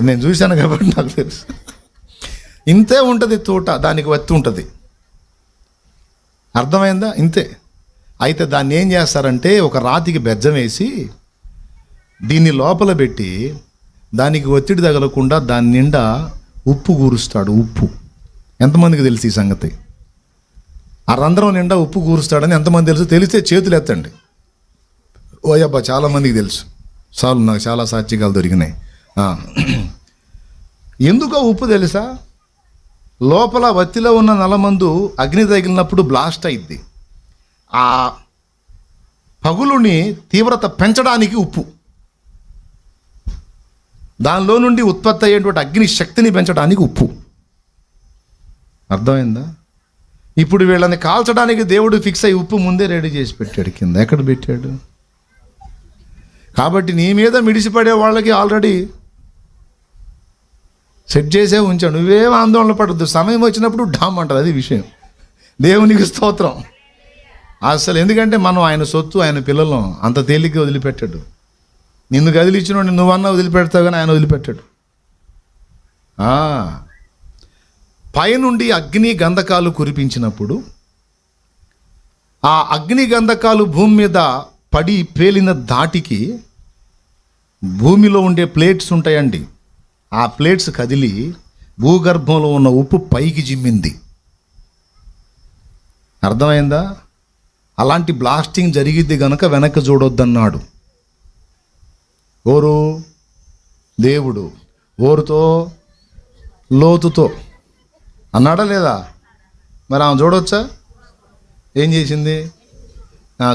నేను చూశాను కాబట్టి నాకు తెలుసు. ఇంతే ఉంటుంది తోట, దానికి వత్తి ఉంటుంది. అర్థమైందా? ఇంతే. అయితే దాన్ని ఏం చేస్తారంటే ఒక రాతికి బెజ్జం వేసి దీన్ని లోపల పెట్టి దానికి ఒత్తిడి తగలకుండా దాని నిండా ఉప్పు కూరుస్తాడు. ఉప్పు ఎంతమందికి తెలుసు ఈ సంగతి? ఆ రంధ్రం నిండా ఉప్పు కూరుస్తాడని ఎంతమంది తెలుసు? తెలిస్తే చేతులు ఎత్తండి. ఓయబ్బా, చాలామందికి తెలుసు. చాలు, నాకు చాలా సాక్షికాలు దొరికినాయి. ఎందుకో ఉప్పు తెలుసా? లోపల వత్తిలో ఉన్న నలమందు అగ్ని తగిలినప్పుడు బ్లాస్ట్ అయింది. ఆ పగులుని తీవ్రత పెంచడానికి ఉప్పు, దానిలో నుండి ఉత్పత్తి అయ్యేటువంటి అగ్ని శక్తిని పెంచడానికి ఉప్పు. అర్థమైందా? ఇప్పుడు వీళ్ళని కాల్చడానికి దేవుడు ఫిక్స్ అయ్యి ఉప్పు ముందే రెడీ చేసి పెట్టాడు. కింద ఎక్కడ పెట్టాడు? కాబట్టి నీ మీద మిడిసిపడే వాళ్ళకి ఆల్రెడీ సెట్ చేసే ఉంచాడు. నువ్వేం ఆందోళన పడద్దు. సమయం వచ్చినప్పుడు డామ్ అంటారు. అది విషయం. దేవునికి స్తోత్రం. అసలు ఎందుకంటే మనం ఆయన సొత్తు, ఆయన పిల్లలు. అంత తేలిగ్గా వదిలిపెట్టాడు. నిన్ను కదిలిచ్చినోడు నువ్వన్నా వదిలిపెడతావు, కానీ ఆయన వదిలిపెట్టాడు. పైనుండి అగ్ని గంధకాలు కురిపించినప్పుడు ఆ అగ్ని గంధకాలు భూమి మీద పడి పేలిన ధాటికి భూమిలో ఉండే ప్లేట్స్ ఉంటాయండి. ఆ ప్లేట్స్ కదిలి భూగర్భంలో ఉన్న ఉప్పు పైకి జిమ్మింది. అర్థమైందా? అలాంటి బ్లాస్టింగ్ జరిగిద్ది గనక వెనక్కి చూడొద్దన్నాడు. ఓరు దేవుడు ఓరుతో లోతుతో అన్నాడా లేదా? మరి ఆమె చూడవచ్చా? ఏం చేసింది?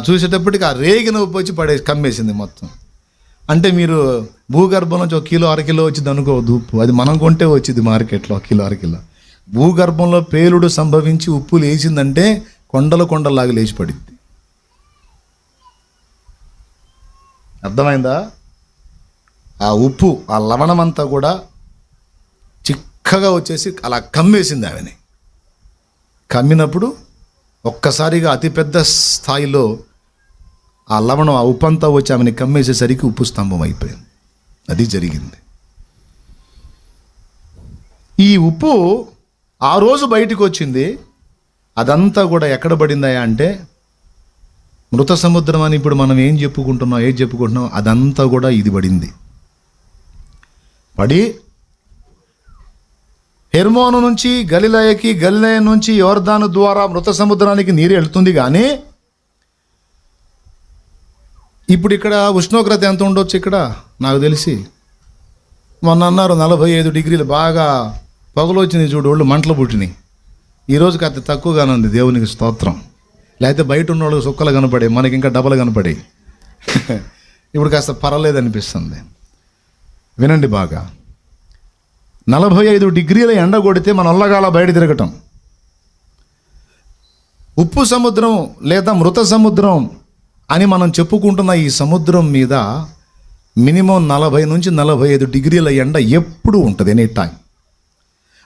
చూసేటప్పటికి ఆ రేగిన ఉప్పు వచ్చి కమ్మేసింది మొత్తం. అంటే మీరు భూగర్భం నుంచి 1 కిలో 1/2 కిలో వచ్చింది అనుకోవద్దు ఉప్పు. అది మనం కొంటే వచ్చింది మార్కెట్లో 1 కిలో 1/2 కిలో. భూగర్భంలో పేలుడు సంభవించి ఉప్పు లేచిందంటే కొండలాగా లేచి పడింది. అర్థమైందా? ఆ ఉప్పు, ఆ లవణమంతా కూడా చిక్కగా వచ్చేసి అలా కమ్మేసింది ఆమెని. కమ్మినప్పుడు ఒక్కసారిగా అతిపెద్ద స్థాయిలో ఆ లవణం, ఆ ఉప్పు అంతా వచ్చి ఆమెని కమ్మేసేసరికి ఉప్పు స్తంభం అయిపోయింది. అది జరిగింది. ఈ ఉప్పు ఆ రోజు బయటికి వచ్చింది. అదంతా కూడా ఎక్కడ పడిందా అంటే మృత సముద్రం అని ఇప్పుడు మనం ఏం చెప్పుకుంటున్నాం అదంతా కూడా ఇది పడింది. పడి హెర్మోను నుంచి గలిలయకి, గలిలయ నుంచి యోర్దాను ద్వారా మృత సముద్రానికి నీరు వెళ్తుంది. కానీ ఇప్పుడు ఇక్కడ ఉష్ణోగ్రత ఎంత ఉండొచ్చు? ఇక్కడ నాకు తెలిసి మొన్న అన్నారు 45 డిగ్రీలు. బాగా పొగలు వచ్చినాయి చూడు, ఒళ్ళు మంటలు పుట్టినాయి. ఈరోజు కాస్త తక్కువగానే ఉంది. దేవునికి స్తోత్రం. లేకపోతే బయట ఉన్న వాళ్ళకి సుక్కలు కనపడే, మనకి ఇంకా డబల్ కనపడే. ఇప్పుడు కాస్త పర్వాలేదు అనిపిస్తుంది. వినండి బాగా. 45 డిగ్రీల ఎండ కొడితే మన ఒళ్ళగాల బయట తిరగటం. ఉప్పు సముద్రం లేదా మృత సముద్రం అని మనం చెప్పుకుంటున్న ఈ సముద్రం మీద మినిమం 40 నుంచి 45 డిగ్రీల ఎండ ఎప్పుడు ఉంటుంది, ఎనీ టైం.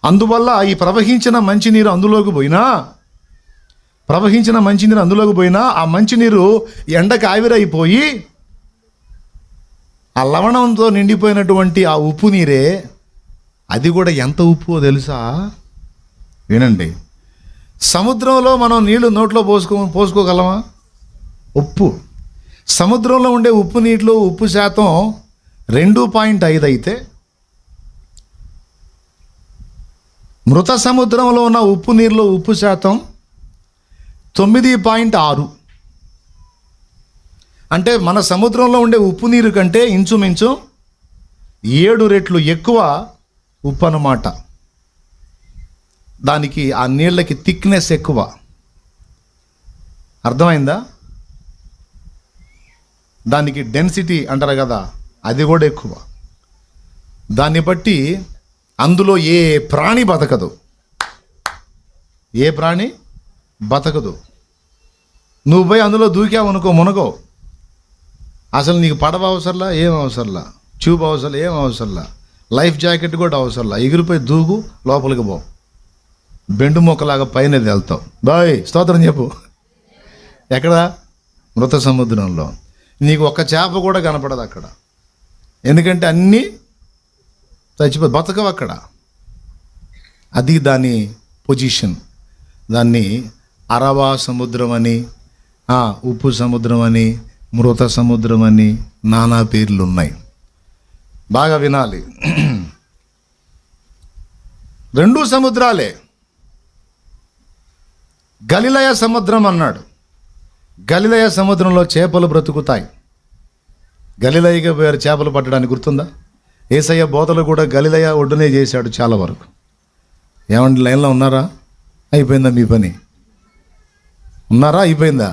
అందువల్ల ఈ ప్రవహించిన మంచినీరు అందులోకి పోయినా ఆ మంచినీరు ఎండకు ఆవిరైపోయి ఆ లవణంతో నిండిపోయినటువంటి ఆ ఉప్పు నీరే, అది కూడా ఎంత ఉప్పు తెలుసా? వినండి. సముద్రంలో మనం నీళ్లు నోట్లో పోసుకోగలమా? ఉప్పు. సముద్రంలో ఉండే ఉప్పు నీటిలో ఉప్పు శాతం 2.5 అయితే మృత సముద్రంలో ఉన్న ఉప్పు నీరులో ఉప్పు శాతం 9.6. అంటే మన సముద్రంలో ఉండే ఉప్పు నీరు కంటే ఇంచుమించు 7 రెట్లు ఎక్కువ ఉప్పు అన్నమాట. దానికి ఆ నీళ్ళకి థిక్నెస్ ఎక్కువ. అర్థమైందా? దానికి డెన్సిటీ అంటారు కదా, అది కూడా ఎక్కువ. దాన్ని బట్టి అందులో ఏ ప్రాణి బతకదు, ఏ ప్రాణి బతకదు. నువ్వు పోయి అందులో దూకావనుకో మునగో. అసలు నీకు పడవ అవసరంలా, ఏం అవసరంలా, ట్యూబ్ అవసరం, ఏం అవసరంలా, లైఫ్ జాకెట్ కూడా అవసరంలా. ఎగిరిపోయి దూకు, లోపలికి పో, బెండు మొక్కలాగా పైన వెళ్తావు. బాయ్ స్తోత్రం చెప్పు. ఎక్కడ? మృత సముద్రంలో. నీకు ఒక్క చేప కూడా కనపడదు అక్కడ, ఎందుకంటే అన్నీ చచ్చిపోయి బతకవు అక్కడ. అది దాని పొజిషన్. దాన్ని అరవా సముద్రం అని, ఉప్పు సముద్రం అని, మృత సముద్రం అని నానా పేర్లు ఉన్నాయి. బాగా వినాలి. రెండు సముద్రాలే. గలిలయ సముద్రం అన్నాడు. గలిలయ సముద్రంలో చేపలు బ్రతుకుతాయి. గలిలయగా పోయారు చేపలు పట్టడానికి, గుర్తుందా? యేసయ్య బోధలు కూడా గలిలయ ఒడ్డునే చేశాడు చాలా వరకు. ఏమండి, లైన్లో ఉన్నారా? అయిపోయిందా మీ పని? ఉన్నారా? అయిపోయిందా?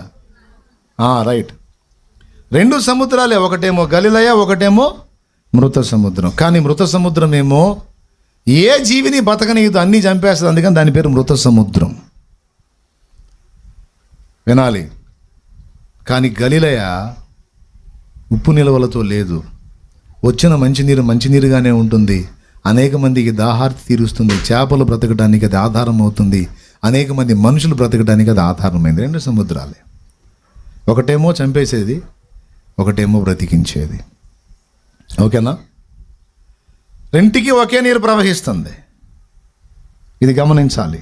రైట్. రెండు సముద్రాలే, ఒకటేమో గలిలయ, ఒకటేమో మృత సముద్రం. కానీ మృత సముద్రం ఏమో ఏ జీవిని బతకనీయదు, అన్నీ చంపేస్తుంది. అందుకని దాని పేరు మృత సముద్రం. వినాలి. కానీ గలిలయ ఉప్పు నిల్వలతో లేదు. వచ్చిన మంచినీరు మంచినీరుగానే ఉంటుంది. అనేక మందికి దాహార్తి తీరుస్తుంది. చేపలు బ్రతకడానికి అది ఆధారం అవుతుంది. అనేక మంది మనుషులు బ్రతకడానికి అది ఆధారమైంది. రెండు సముద్రాలే. ఒకటేమో చంపేసేది, ఒకటేమో బ్రతికించేది. ఓకేనా? రెంటికి ఒకే నీరు ప్రవహిస్తుంది. ఇది గమనించాలి.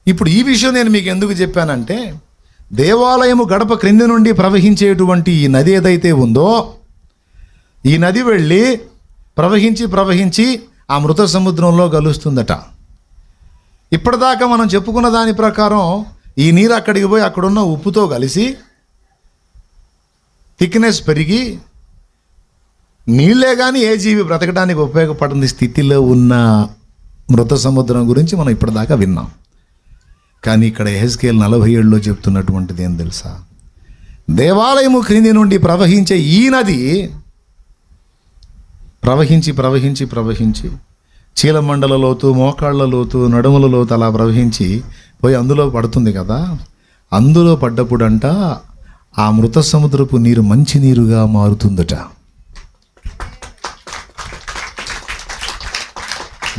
ఇప్పుడు ఈ విషయం నేను మీకు ఎందుకు చెప్పానంటే, దేవాలయము గడప క్రింది నుండి ప్రవహించేటువంటి ఈ నది ఏదైతే ఉందో, ఈ నది వెళ్ళి ప్రవహించి ఆ మృత సముద్రంలో కలుస్తుందట. ఇప్పటిదాకా మనం చెప్పుకున్న దాని ప్రకారం ఈ నీరు అక్కడికి పోయి అక్కడున్న ఉప్పుతో కలిసి థిక్నెస్ పెరిగి నీళ్ళే కానీ ఏ జీవి బ్రతకడానికి ఉపయోగపడని స్థితిలో ఉన్న మృత సముద్రం గురించి మనం ఇప్పటిదాకా విన్నాం. కానీ ఇక్కడ యెహెజ్కేలు 47లో చెప్తున్నటువంటిది ఏం తెలుసా? దేవాలయము క్రింది నుండి ప్రవహించే ఈ నది ప్రవహించి చీలమండల లోతు, మోకాళ్ళ లోతు, నడుముల లోతు అలా ప్రవహించి పోయి అందులో పడుతుంది కదా. అందులో పడ్డప్పుడంట ఆ మృత సముద్రపు నీరు మంచి నీరుగా మారుతుందట.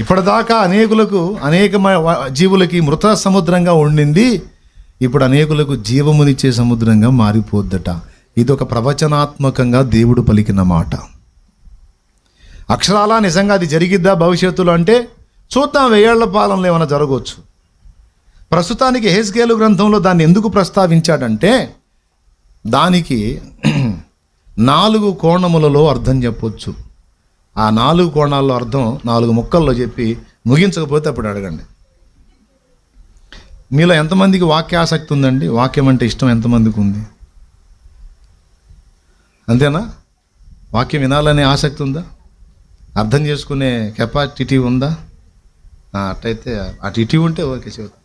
ఇప్పటిదాకా అనేక జీవులకి మృత సముద్రంగా ఉండింది, ఇప్పుడు అనేకులకు జీవమునిచ్చే సముద్రంగా మారిపోద్దట. ఇది ఒక ప్రవచనాత్మకంగా దేవుడు పలికిన మాట. అక్షరాలా నిజంగా అది జరిగిద్దా భవిష్యత్తులో అంటే చూద్దాం. 1000 ఏళ్ల పాలనలో ఏమైనా జరగవచ్చు. ప్రస్తుతానికి యెహెజ్కేలు గ్రంథంలో దాన్ని ఎందుకు ప్రస్తావించాడంటే, దానికి 4 కోణములలో అర్థం చెప్పొచ్చు. ఆ 4 కోణాల్లో అర్థం 4 ముక్కల్లో చెప్పి ముగించకపోతే అప్పుడు అడగండి. మీలో ఎంతమందికి వాక్యాసక్తి ఉందండి? వాక్యం అంటే ఇష్టం ఎంతమందికి ఉంది? అంతేనా? వాక్యం వినాలనే ఆసక్తి ఉందా? అర్థం చేసుకునే కెపాసిటీ ఉందా? అట్టయితే అటు ఇటు ఉంటే ఓకే. చెబుతా.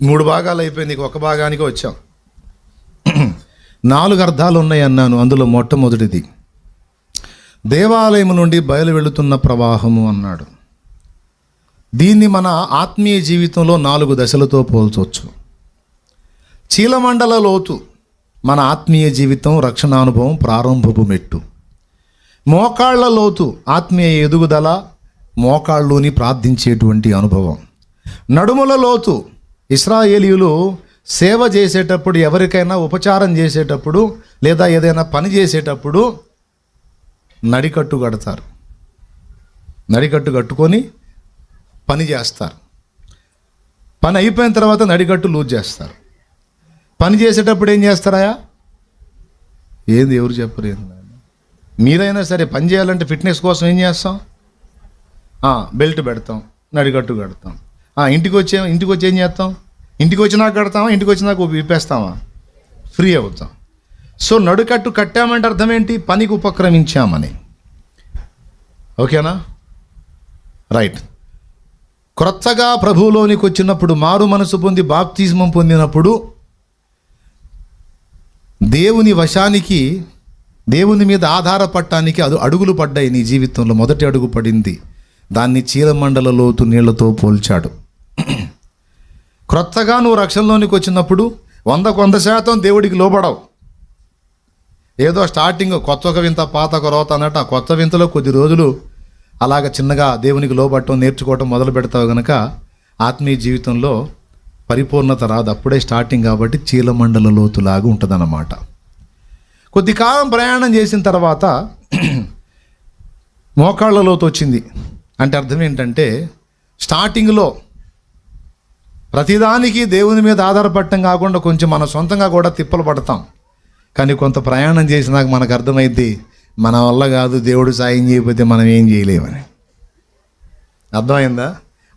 మూడు భాగాలు అయిపోయింది, ఒక భాగానికి వచ్చాం. 4 అర్థాలు ఉన్నాయి అన్నాను. అందులో మొట్టమొదటిది దేవాలయం నుండి బయలు వెళుతున్న ప్రవాహము అన్నాడు. దీన్ని మన ఆత్మీయ జీవితంలో 4 దశలతో పోల్చవచ్చు. చీలమండల లోతు మన ఆత్మీయ జీవితం, రక్షణానుభవం, ప్రారంభపు మెట్టు. మోకాళ్ళ లోతు ఆత్మీయ ఎదుగుదల, మోకాళ్ళలోని ప్రార్థించేటువంటి అనుభవం. నడుముల లోతు ఇశ్రాయేలీయులు సేవ చేసేటప్పుడు, ఎవరికైనా ఉపచారం చేసేటప్పుడు లేదా ఏదైనా పని చేసేటప్పుడు నడికట్టు కడతారు. నడికట్టు కట్టుకొని పని చేస్తారు. పని అయిపోయిన తర్వాత నడికట్టు లూజ్ చేస్తారు. పని చేసేటప్పుడు ఏం చేస్తారా? ఏంది ఎవరు చెప్పరు? ఏంది మీరైనా సరే పని చేయాలంటే ఫిట్నెస్ కోసం ఏం చేస్తాం? బెల్ట్ పెడతాం, నడికట్టు కడతాం. ఇంటికి వచ్చి ఏం చేస్తాం? ఇంటికి వచ్చినాక కడతామా? ఇంటికి వచ్చినాక విప్పేస్తామా? ఫ్రీ అవుతాం. సో నడుకట్టు కట్టామంటే అర్థం ఏంటి? పనికి ఉపక్రమించామని. ఓకేనా? రైట్. క్రొత్తగా ప్రభువులోనికి వచ్చినప్పుడు, మారు మనసు పొంది బాప్తిస్మం పొందినప్పుడు దేవుని వశానికి, దేవుని మీద ఆధారపడటానికి అడుగులు పడ్డాయి నీ జీవితంలో. మొదటి అడుగు పడింది, దాన్ని చీలమండల లోతు నీళ్లతో పోల్చాడు. క్రొత్తగా నువ్వు రక్షణలోనికి వచ్చినప్పుడు 100% దేవుడికి లోబడవు. ఏదో స్టార్టింగ్ కొత్త ఒక వింత పాత ఒక రోత అన్నట్టు, ఆ కొత్త వింతలో కొద్ది రోజులు అలాగ చిన్నగా దేవునికి లోబడటం నేర్చుకోవటం మొదలు పెడతావు కనుక ఆత్మీయ జీవితంలో పరిపూర్ణత రాదు. అప్పుడే స్టార్టింగ్ కాబట్టి చీలమండల లోతులాగా ఉంటుందన్నమాట. కొద్ది కాలం ప్రయాణం చేసిన తర్వాత మోకాళ్ళ లోతు వచ్చింది. అంటే అర్థం ఏంటంటే, స్టార్టింగ్లో ప్రతిదానికి దేవుని మీద ఆధారపడటం కాకుండా కొంచెం మన సొంతంగా కూడా తిప్పలు పడతాం. కానీ కొంత ప్రయాణం చేసినాక మనకు అర్థమైద్ది, మన వల్ల కాదు, దేవుడు సాయం చేయకపోతే మనం ఏం చేయలేమని. అర్థమైందా?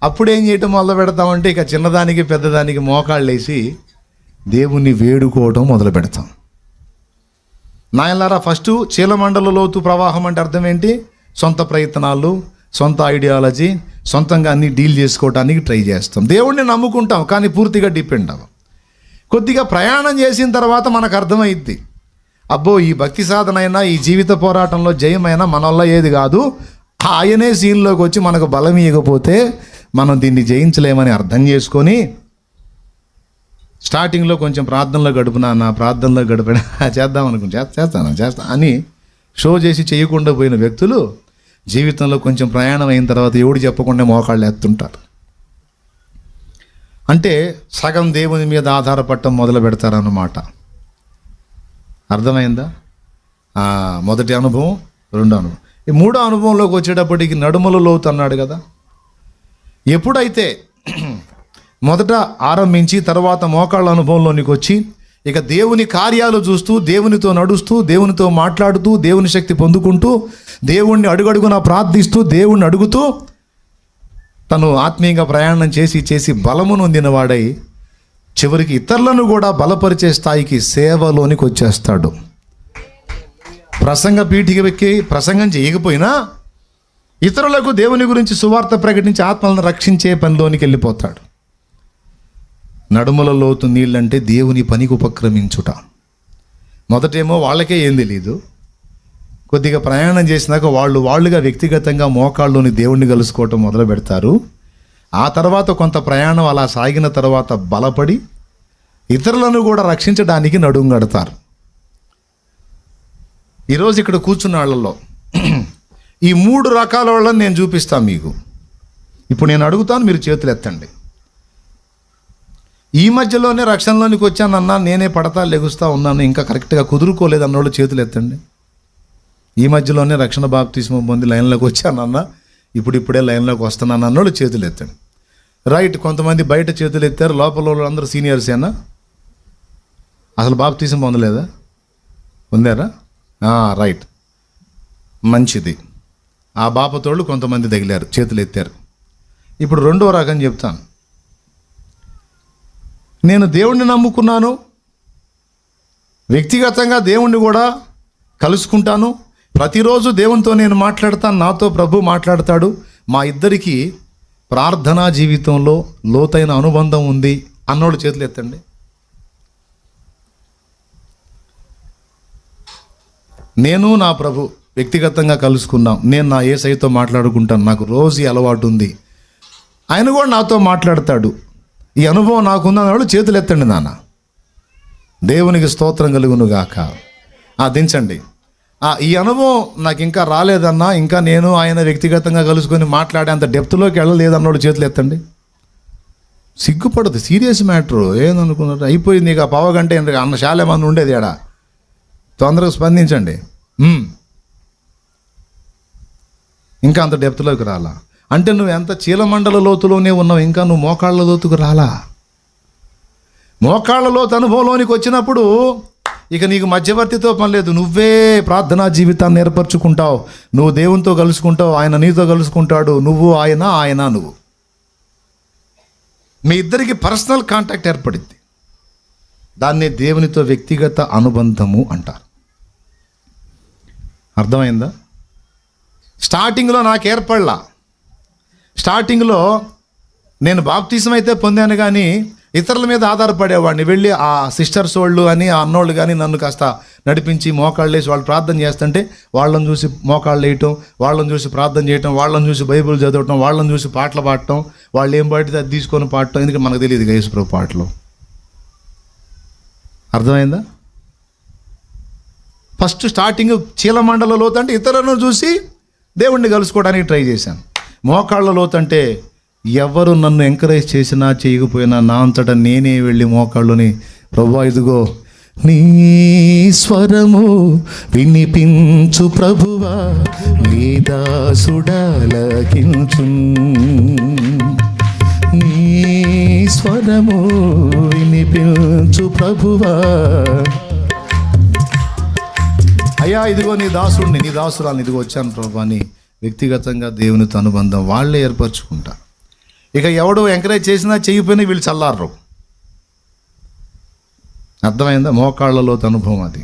అప్పుడు ఏం చేయటం మొదలు పెడతామంటే, ఇక చిన్నదానికి పెద్దదానికి మోకాళ్ళు వేసి దేవుణ్ణి వేడుకోవటం మొదలు పెడతాం. నాయనలారా, ఫస్ట్ చీలమండల లోతు ప్రవాహం అంటే అర్థం ఏంటి? సొంత ప్రయత్నాలు, సొంత ఐడియాలజీ, సొంతంగా అన్ని డీల్ చేసుకోవడానికి ట్రై చేస్తాం. దేవుణ్ణి నమ్ముకుంటాం కానీ పూర్తిగా డిపెండ్ అవ్వం. కొద్దిగా ప్రయాణం చేసిన తర్వాత మనకు అర్థమైద్ది, అబ్బో ఈ భక్తి సాధన అయినా, ఈ జీవిత పోరాటంలో జయమైనా మన వల్ల ఏది కాదు, ఆయనే సీన్లోకి వచ్చి మనకు బలం ఇవ్వకపోతే మనం దీన్ని జయించలేమని అర్థం చేసుకొని, స్టార్టింగ్లో కొంచెం ప్రార్థనలో ప్రార్థనలో గడిపినా చేద్దాం అనుకుని చేస్తాను అని షో చేసి చేయకుండా పోయిన వ్యక్తులు జీవితంలో కొంచెం ప్రయాణం అయిన తర్వాత ఎవడు చెప్పకుండా మోకాళ్ళు ఎత్తుంటారు. అంటే సగం దేవుని మీద ఆధారపడటం మొదలు పెడతారన్నమాట. అర్థమైందా? మొదటి అనుభవం, రెండో అనుభవం. ఈ మూడో అనుభవంలోకి వచ్చేటప్పటికి నడుముల లోతు అన్నాడు కదా. ఎప్పుడైతే మొదట ఆరంభించి తర్వాత మోకాళ్ళ అనుభవంలోనికి వచ్చి ఇక దేవుని కార్యాలు చూస్తూ, దేవునితో నడుస్తూ, దేవునితో మాట్లాడుతూ, దేవుని శక్తి పొందుకుంటూ, దేవుణ్ణి అడుగడుగునా ప్రార్థిస్తూ, దేవుణ్ణి అడుగుతూ తను ఆత్మీయంగా ప్రయాణం చేసి బలము నొందినవాడై చివరికి ఇతరులను కూడా బలపరిచే స్థాయికి సేవలోనికి వచ్చేస్తాడు. ప్రసంగ పీఠికి ఎక్కి ప్రసంగం చేయకపోయినా ఇతరులకు దేవుని గురించి సువార్త ప్రకటించి ఆత్మలను రక్షించే పనిలోనికి వెళ్ళిపోతాడు. నడుముల లోతు నీళ్ళంటే దేవుని పనికి ఉపక్రమించుట. మొదటేమో వాళ్ళకే ఏం తెలీదు. కొద్దిగా ప్రయాణం చేసినాక వాళ్ళుగా వ్యక్తిగతంగా మోకాళ్ళలోని దేవుణ్ణి కలుసుకోవటం మొదలు పెడతారు. ఆ తర్వాత కొంత ప్రయాణం అలా సాగిన తర్వాత బలపడి ఇతరులను కూడా రక్షించడానికి నడుము కడతారు. ఈరోజు ఇక్కడ కూర్చున్న వాళ్ళలో ఈ 3 రకాల వాళ్ళని నేను చూపిస్తాను మీకు. ఇప్పుడు నేను అడుగుతాను, మీరు చేతులు ఎత్తండి. ఈ మధ్యలోనే రక్షణలోనికి వచ్చానన్నా, నేనే పడతా లెగుస్తూ ఉన్నాను, ఇంకా కరెక్ట్గా కుదురుకోలేదు అన్నోళ్ళు చేతులు ఎత్తండి. ఈ మధ్యలోనే రక్షణ బాప్తిస్మం పొంది లైన్లోకి వచ్చానన్నా, ఇప్పుడిప్పుడే లైన్లోకి వస్తున్నాను అన్నోళ్ళు చేతులు ఎత్తండి. రైట్. కొంతమంది బయట చేతులు ఎత్తారు, లోపల వాళ్ళు అందరూ సీనియర్సేనా? అసలు బాప్తిస్మం పొందలేదా? పొందారా? రైట్, మంచిది. ఆ బాపతోళ్ళు కొంతమంది తగిలారు, చేతులు ఎత్తారు. ఇప్పుడు రెండో రకం చెప్తాను. నేను దేవుణ్ణి నమ్ముకున్నాను, వ్యక్తిగతంగా దేవుణ్ణి కూడా కలుసుకుంటాను, ప్రతిరోజు దేవునితో నేను మాట్లాడతాను, నాతో ప్రభు మాట్లాడతాడు, మా ఇద్దరికి ప్రార్థనా జీవితంలో లోతైన అనుబంధం ఉంది అన్నోళ్ళు చేతులు ఎత్తండి. నేను నా ప్రభు వ్యక్తిగతంగా కలుసుకున్నాం, నేను నా యేసయ్యతో మాట్లాడుకుంటాను, నాకు రోజు అలవాటు ఉంది, ఆయన కూడా నాతో మాట్లాడతాడు, ఈ అనుభవం నాకుంది అన్నవాళ్ళు చేతులు ఎత్తండి. నాన్న దేవునికి స్తోత్రం కలుగును గాక. దించండి. ఈ అనుభవం నాకు ఇంకా రాలేదన్నా, ఇంకా నేను ఆయన వ్యక్తిగతంగా కలుసుకొని మాట్లాడేంత డెప్త్లోకి వెళ్ళలేదన్నోడు చేతులు ఎత్తండి. సిగ్గుపడదు, సీరియస్ మ్యాటరు. ఏందనుకున్నారు? అయిపోయింది, ఇక పావుగంట అన్న చాలా మంది ఉండేది ఆడ. తొందరగా స్పందించండి. ఇంకా అంత డెప్త్లోకి రాలా అంటే నువ్వు ఎంత చీలమండల లోతులోనే ఉన్నావు, ఇంకా నువ్వు మోకాళ్ళ లోతుకు రాలా. మోకాళ్ళ లోతు అనుభవంలోనికి వచ్చినప్పుడు ఇక నీకు మధ్యవర్తితో పని లేదు, నువ్వే ప్రార్థనా జీవితాన్ని ఏర్పరచుకుంటావు, నువ్వు దేవునితో కలుసుకుంటావు, ఆయన నీతో కలుసుకుంటాడు, నువ్వు ఆయన, ఆయన నువ్వు, మీ ఇద్దరికి పర్సనల్ కాంటాక్ట్ ఏర్పడింది. దాన్నే దేవునితో వ్యక్తిగత అనుబంధము అంటారు. అర్థమైందా? స్టార్టింగ్లో నాకు ఏర్పడలా, స్టార్టింగ్లో నేను బాప్తిజం అయితే పొందాను, కానీ ఇతరుల మీద ఆధారపడేవాడిని. వెళ్ళి ఆ సిస్టర్స్ వాళ్ళు అని ఆ అన్నోళ్ళు కానీ నన్ను కాస్త నడిపించి మోకాళ్ళు వేసి వాళ్ళు ప్రార్థన చేస్తుంటే వాళ్ళని చూసి మోకాళ్ళు వేయటం, వాళ్ళని చూసి ప్రార్థన చేయటం, వాళ్ళని చూసి బైబిల్ చదవటం, వాళ్ళని చూసి పాటలు పాడటం, వాళ్ళు ఏం పాడితే అది తీసుకొని పాడటం. ఎందుకంటే మనకు తెలియదు యేసుప్రభు పాటలు. అర్థమైందా? ఫస్ట్ స్టార్టింగ్ చీలమండల లోతు అంటే ఇతరులను చూసి దేవుణ్ణి కలుసుకోవడానికి ట్రై చేశాను. మోకాళ్ళ లోతు అంటే ఎవరు నన్ను ఎంకరేజ్ చేసినా చేయకపోయినా నా అంతటా నేనే వెళ్ళి మోకాళ్ళుని, ప్రభువా ఇదిగో నీ స్వరము వినిపించు ప్రభువా, నీ దాసుడలకించు, నీ స్వరము వినిపించు ప్రభువా. అయ్యా ఇదిగో నీ దాసుడిని, నీ దాసురాలని ఇదిగో వచ్చాను ప్రభు అని వ్యక్తిగతంగా దేవునితో అనుబంధం వాళ్ళే ఏర్పరచుకుంటారు. ఇక ఎవడో ఎంకరేజ్ చేసినా చేయకపోయినా వీళ్ళు చల్లారరు. అర్థమైందా? మోకాళ్ళలో అనుభవం అది.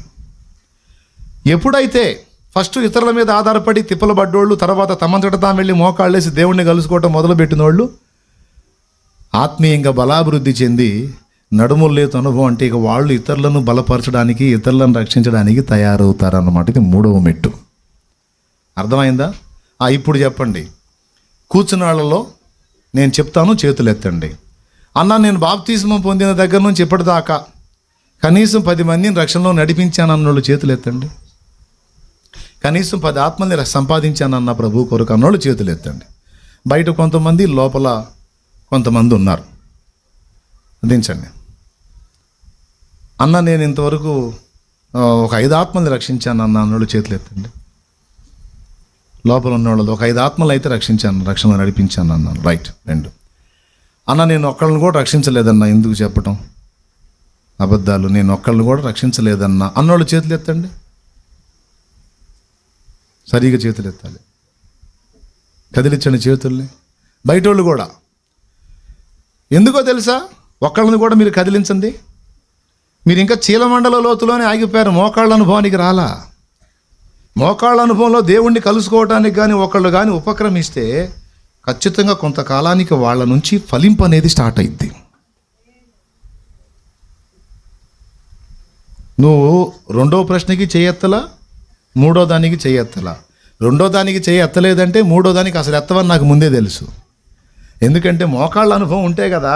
ఎప్పుడైతే ఫస్ట్ ఇతరుల మీద ఆధారపడి తిప్పలు పడ్డోళ్ళు, తర్వాత తమంతట తాము వెళ్ళి మోకాళ్ళేసి దేవుణ్ణి కలుసుకోవటం మొదలుపెట్టిన వాళ్ళు ఆత్మీయంగా బలాభివృద్ధి చెంది నడుములు లేత అనుభవం అంటే ఇక వాళ్ళు ఇతరులను బలపరచడానికి, ఇతరులను రక్షించడానికి తయారవుతారన్నమాట. ఇది 3వ మెట్టు. అర్థమైందా? ఇప్పుడు చెప్పండి, కూర్చున్నాళ్ళలో నేను చెప్తాను, చేతులు ఎత్తండి. అన్న నేను బాప్తిస్మం పొందిన దగ్గర నుంచి ఇప్పటిదాకా కనీసం 10 మందిని రక్షణలో నడిపించానన్న వాళ్ళు చేతులు ఎత్తండి. కనీసం 10 ఆత్మల్ని సంపాదించానన్న ప్రభు కొరకు అన్నోళ్ళు చేతులు ఎత్తండి. బయట కొంతమంది, లోపల కొంతమంది ఉన్నారు. దించండి. అన్న నేను ఇంతవరకు ఒక 5 ఆత్మల్ని రక్షించాను అన్న అన్నోళ్ళు చేతులు ఎత్తండి. లోపల ఉన్నవాళ్ళు ఒక 5 ఆత్మలు అయితే రక్షించాను, రక్షణలో నడిపించాను అన్నాను. రైట్. 2 అన్న నేను ఒక్కళ్ళని కూడా రక్షించలేదన్నా. ఎందుకు చెప్పటం అబద్ధాలు? నేను ఒక్కళ్ళని కూడా రక్షించలేదన్నా అన్నోళ్ళు చేతులు ఎత్తండి. సరిగా చేతులు ఎత్తాలి, కదిలించండి చేతుల్ని. బయట వాళ్ళు కూడా. ఎందుకో తెలుసా? ఒక్కళ్ళని కూడా మీరు కదిలించండి. మీరు ఇంకా చీలమండల లోతులోనే ఆగిపోయారు, మోకాళ్ళ అనుభవానికి రాలా. మోకాళ్ళ అనుభవంలో దేవుణ్ణి కలుసుకోవటానికి కానీ ఒకళ్ళు కానీ ఉపక్రమిస్తే ఖచ్చితంగా కొంతకాలానికి వాళ్ళ నుంచి ఫలింపు అనేది స్టార్ట్ అయింది. నువ్వు 2వ ప్రశ్నకి చేయెత్తలా, 3వ దానికి చేయెత్తలా. 2వ దానికి చేయెత్తలేదంటే 3వ దానికి అసలు ఎత్తవని నాకు ముందే తెలుసు. ఎందుకంటే మోకాళ్ళ అనుభవం ఉంటే కదా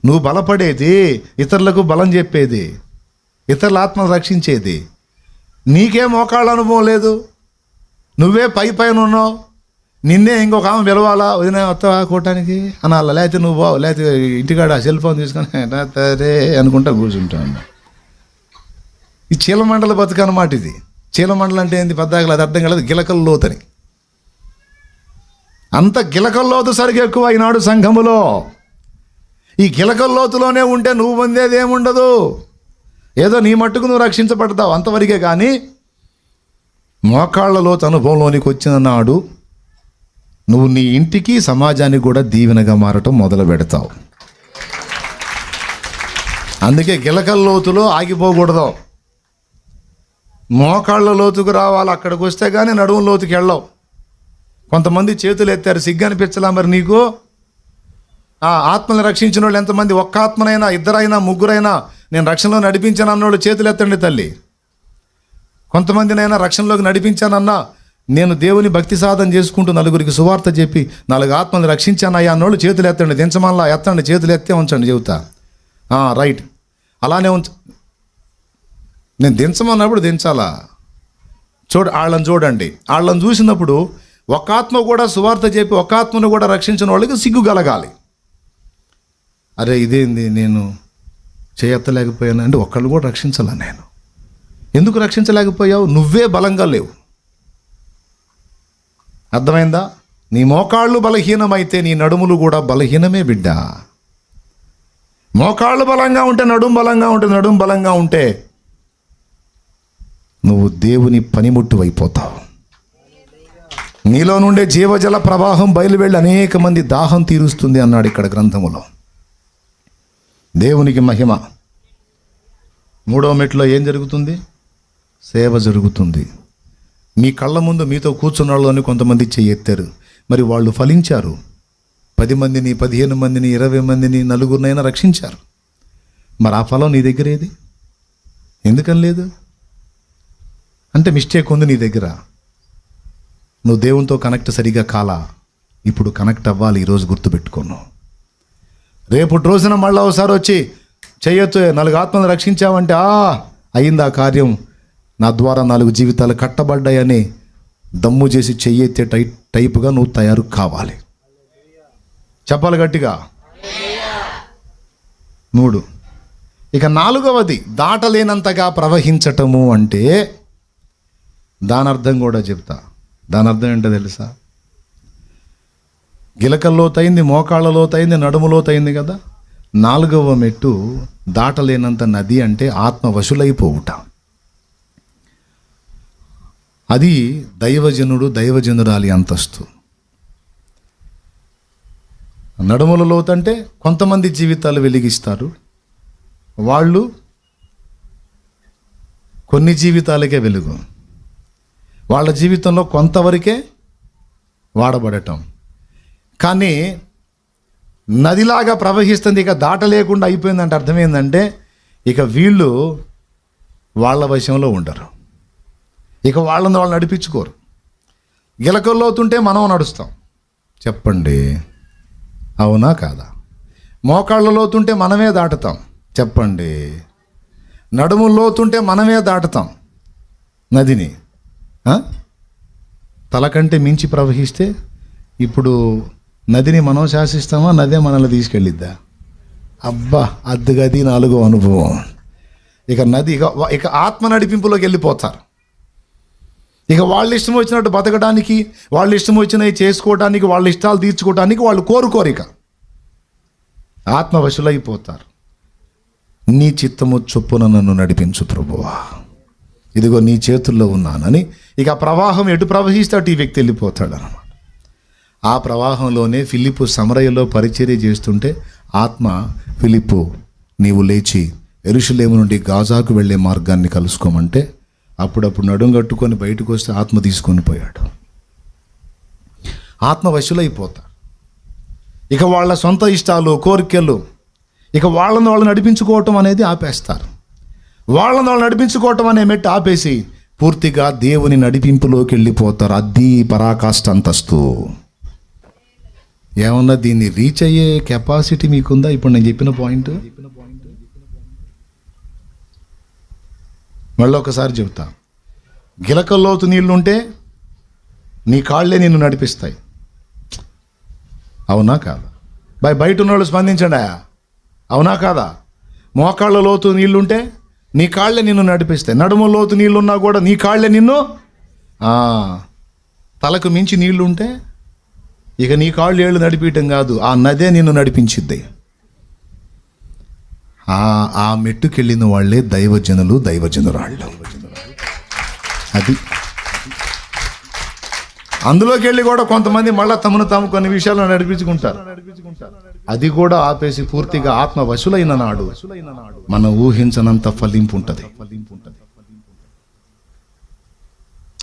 నువ్వు బలపడేది, ఇతరులకు బలం చెప్పేది, ఇతరుల ఆత్మను రక్షించేది. నీకే మోకాళ్ళ అనుభవం లేదు, నువ్వే పైన ఉన్నావు. నిన్నే ఇంకొక ఆమె పిలవాలా, వదిన వస్తావా కూటానికి అనాలా, లేకపోతే నువ్వు లేకపోతే ఇంటికాడ సెల్ ఫోన్ తీసుకొని సరే అనుకుంటా కూర్చుంటాను. ఈ చీలమండల బతుకు అన్నమాట ఇది. చీలమండలం అంటే ఏంది? పెద్దగా అది అర్థం కాలేదు. గిలకల లోతని. అంత గిలకల లోతు సరిగ్గా ఎక్కువ ఈనాడు సంఘములో. ఈ గిలకల లోతులోనే ఉంటే నువ్వు పొందేది ఏముండదు. ఏదో నీ మట్టుకు నువ్వు రక్షించబడతావు అంతవరకే. కానీ మోకాళ్ళ లోతు అనుభవంలోనికి వచ్చిన నాడు నువ్వు నీ ఇంటికి, సమాజానికి కూడా దీవెనగా మారటం మొదలు పెడతావు. అందుకే గిలకల లోతులో ఆగిపోకూడదు. మోకాళ్ళ లోతుకు రావాలి. అక్కడికి వస్తే కానీ నడుము లోతుకి వెళ్ళవు. కొంతమంది చేతులు ఎత్తారు, సిగ్గు అనిపించలా మరి నీకు? ఆత్మని రక్షించిన వాళ్ళు ఎంతమంది? ఒక్క ఆత్మనైనా, 2 3 నేను రక్షణలో నడిపించాను అన్నోళ్ళు చేతులు ఎత్తండి తల్లి. కొంతమందినైనా రక్షణలోకి నడిపించానన్నా, నేను దేవుని భక్తి సాధన చేసుకుంటూ నలుగురికి సువార్త చెప్పి 4 ఆత్మని రక్షించానయ్యా అన్నోళ్ళు చేతులు ఎత్తండి. దించమల్లా ఎత్తండి, చేతులు ఎత్తే ఉంచండి చెబుతా. రైట్. అలానే నేను దించమన్నప్పుడు దించాలా? వాళ్ళని చూడండి. వాళ్ళని చూసినప్పుడు ఒక ఆత్మ కూడా సువార్త చెప్పి ఒక ఆత్మను కూడా రక్షించిన వాళ్ళకి సిగ్గు కలగాలి. అరే ఇదేంది నేను చేయెత్తలేకపోయాను అంటే ఒక్కళ్ళు కూడా రక్షించాలా? నేను ఎందుకు రక్షించలేకపోయావు? నువ్వే బలంగా లేవు. అర్థమైందా? నీ మోకాళ్ళు బలహీనమైతే నీ నడుములు కూడా బలహీనమే బిడ్డ. మోకాళ్ళు బలంగా ఉంటే నడుము బలంగా ఉంటుంది, నడుము బలంగా ఉంటే నువ్వు దేవుని పనిముట్టు అయిపోతావు. నీలో నుండే జీవజల ప్రవాహం బయలువెళ్ళి అనేక మంది దాహం తీరుస్తుంది అన్నాడు ఇక్కడ గ్రంథములో. దేవునికి మహిమ. 3వ మెట్లో ఏం జరుగుతుంది? సేవ జరుగుతుంది. మీ కళ్ళ ముందు మీతో కూర్చున్న వాళ్ళని కొంతమంది చెయ్యెత్తారు, మరి వాళ్ళు ఫలించారు. 10 మందిని, 15 మందిని, 20 మందిని, నలుగురినైనా రక్షించారు. మరి ఆ ఫలం నీ దగ్గర ఏది? ఎందుకని లేదు? అంటే మిస్టేక్ ఉంది నీ దగ్గర. నువ్వు దేవునితో కనెక్ట్ సరిగా కాలా. ఇప్పుడు కనెక్ట్ అవ్వాలి. ఈరోజు గుర్తుపెట్టుకున్నావు. రేపటి రోజున మళ్ళీ ఒకసారి వచ్చి చెయ్యొచ్చు 4 ఆత్మలను రక్షించావంటే అయింది ఆ కార్యం, నా ద్వారా 4 జీవితాలు కట్టబడ్డాయని దమ్ము చేసి చెయ్యెత్తే టైపుగా నువ్వు తయారు కావాలి. చెప్పాలి గట్టిగా. 3. ఇక 4వది దాటలేనంతగా ప్రవహించటము అంటే దాని అర్థం కూడా చెప్తా. దాని అర్థం ఏంటో తెలుసా? గిలకల్లోతైంది, మోకాళ్ళలోతైంది, నడుములోతైంది కదా. 4వ మెట్టు దాటలేనంత నది అంటే ఆత్మ వశులైపోవుట. అది దైవజనుడు, దైవజనురాలి అంతస్తు. నడుముల లోతంటే కొంతమంది జీవితాలు వెలిగిస్తారు. వాళ్ళు కొన్ని జీవితాలకే వెలుగు. వాళ్ళ జీవితంలో కొంతవరకే వాడబడటం. కానీ నదిలాగా ప్రవహిస్తుంది, ఇక దాటలేకుండా అయిపోయిందంటే అర్థం ఏంటంటే ఇక వీళ్ళు వాళ్ళ వశంలో ఉండరు. ఇక వాళ్ళని వాళ్ళు నడిపించుకోరు. గిలకల్లోతుంటే మనం నడుస్తాం. చెప్పండి, అవునా కాదా? మోకాళ్ళలోతుంటే మనమే దాటుతాం. చెప్పండి, నడుములోతుంటే మనమే దాటుతాం నదిని. తల కంటే మించి ప్రవహిస్తే ఇప్పుడు నదిని మనం శాసిస్తామా, నదే మనల్ని తీసుకెళ్ళిద్దా? అబ్బా, అద్దుగది 4వ అనుభవం. ఇక నది ఇక ఆత్మ నడిపింపులోకి వెళ్ళిపోతారు. ఇక వాళ్ళ ఇష్టం వచ్చినట్టు బతకడానికి, వాళ్ళ ఇష్టం వచ్చినవి చేసుకోవడానికి, వాళ్ళ ఇష్టాలు తీర్చుకోవడానికి వాళ్ళు కోరుకోరిక ఆత్మ వశులైపోతారు. నీ చిత్తము చొప్పున నన్ను నడిపించు ప్రభువా, ఇదిగో నీ చేతుల్లో ఉన్నానని ఇక ప్రవాహం ఎటు ప్రవహిస్తే అటు ఈ వ్యక్తి వెళ్ళిపోతాడు అన్నమాట. ఆ ప్రవాహంలోనే ఫిలిప్పు సమరయలో పరిచర్య చేస్తుంటే ఆత్మ, ఫిలిప్పు నీవు లేచి యెరూషలేము నుండి గాజాకు వెళ్ళే మార్గాన్ని కలుసుకోమంటే అప్పుడప్పుడు నడుం కట్టుకొని బయటకు వస్తే ఆత్మ తీసుకొని పోయాడు. ఆత్మ వశులైపోతారు. ఇక వాళ్ళ సొంత ఇష్టాలు, కోరికలు, ఇక వాళ్ళని వాళ్ళు నడిపించుకోవటం అనేది ఆపేస్తారు. వాళ్ళని వాళ్ళు నడిపించుకోవటం అనే మెట్టు ఆపేసి పూర్తిగా దేవుని నడిపింపులోకి వెళ్ళిపోతారు. అది పరాకాష్ఠ అంతస్తు. ఏమన్నా దీన్ని రీచ్ అయ్యే కెపాసిటీ మీకుందా? ఇప్పుడు నేను చెప్పిన పాయింట్ మళ్ళీ ఒకసారి చెబుతా. గిలకల్లోతు నీళ్లుంటే నీ కాళ్ళే నిన్ను నడిపిస్తాయి. అవునా కాదా? బయట ఉన్న వాళ్ళు స్పందించండి. అవునా కాదా? మోకాళ్ళ లోతు నీళ్లుంటే నీ కాళ్ళే నిన్ను నడిపిస్తాయి. నడుము లోతు నీళ్లున్నా కూడా నీ కాళ్ళే నిన్ను, తలకు మించి నీళ్లుంటే ఇక నీ కాళ్ళు ఏళ్ళు నడిపించటం కాదు, ఆ నదే నిన్ను నడిపించిద్ది. ఆ మెట్టుకెళ్ళిన వాళ్ళే దైవజనులు, దైవజనురాళ్ళు. అది అందులోకి వెళ్ళి కూడా కొంతమంది మళ్ళీ తమను తాము కొన్ని విషయాలు నడిపించుకుంటారు. అది కూడా ఆపేసి పూర్తిగా ఆత్మ వశులైన నాడు మనం ఊహించనంత ఫలింపు ఉంటుంది.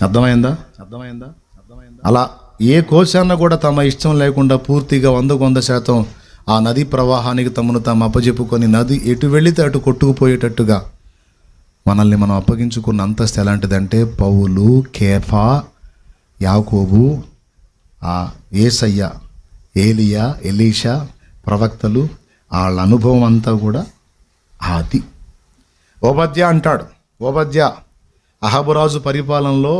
అర్థమైందా? అలా ఏ కోశాన్న కూడా తమ ఇష్టం లేకుండా పూర్తిగా 100% ఆ నది ప్రవాహానికి తమను తాము అప్పచెప్పుకొని నది ఎటు వెళితే అటు కొట్టుకుపోయేటట్టుగా మనల్ని మనం అప్పగించుకున్న అంతస్తు ఎలాంటిదంటే పౌలు, కేఫా, యాకోబు, యేసయ్య, ఏలియా, ఎలీషా, ప్రవక్తలు, వాళ్ళ అనుభవం అంతా కూడా అది. ఓబద్యా అంటాడు. ఓబద్యా అహాబురాజు పరిపాలనలో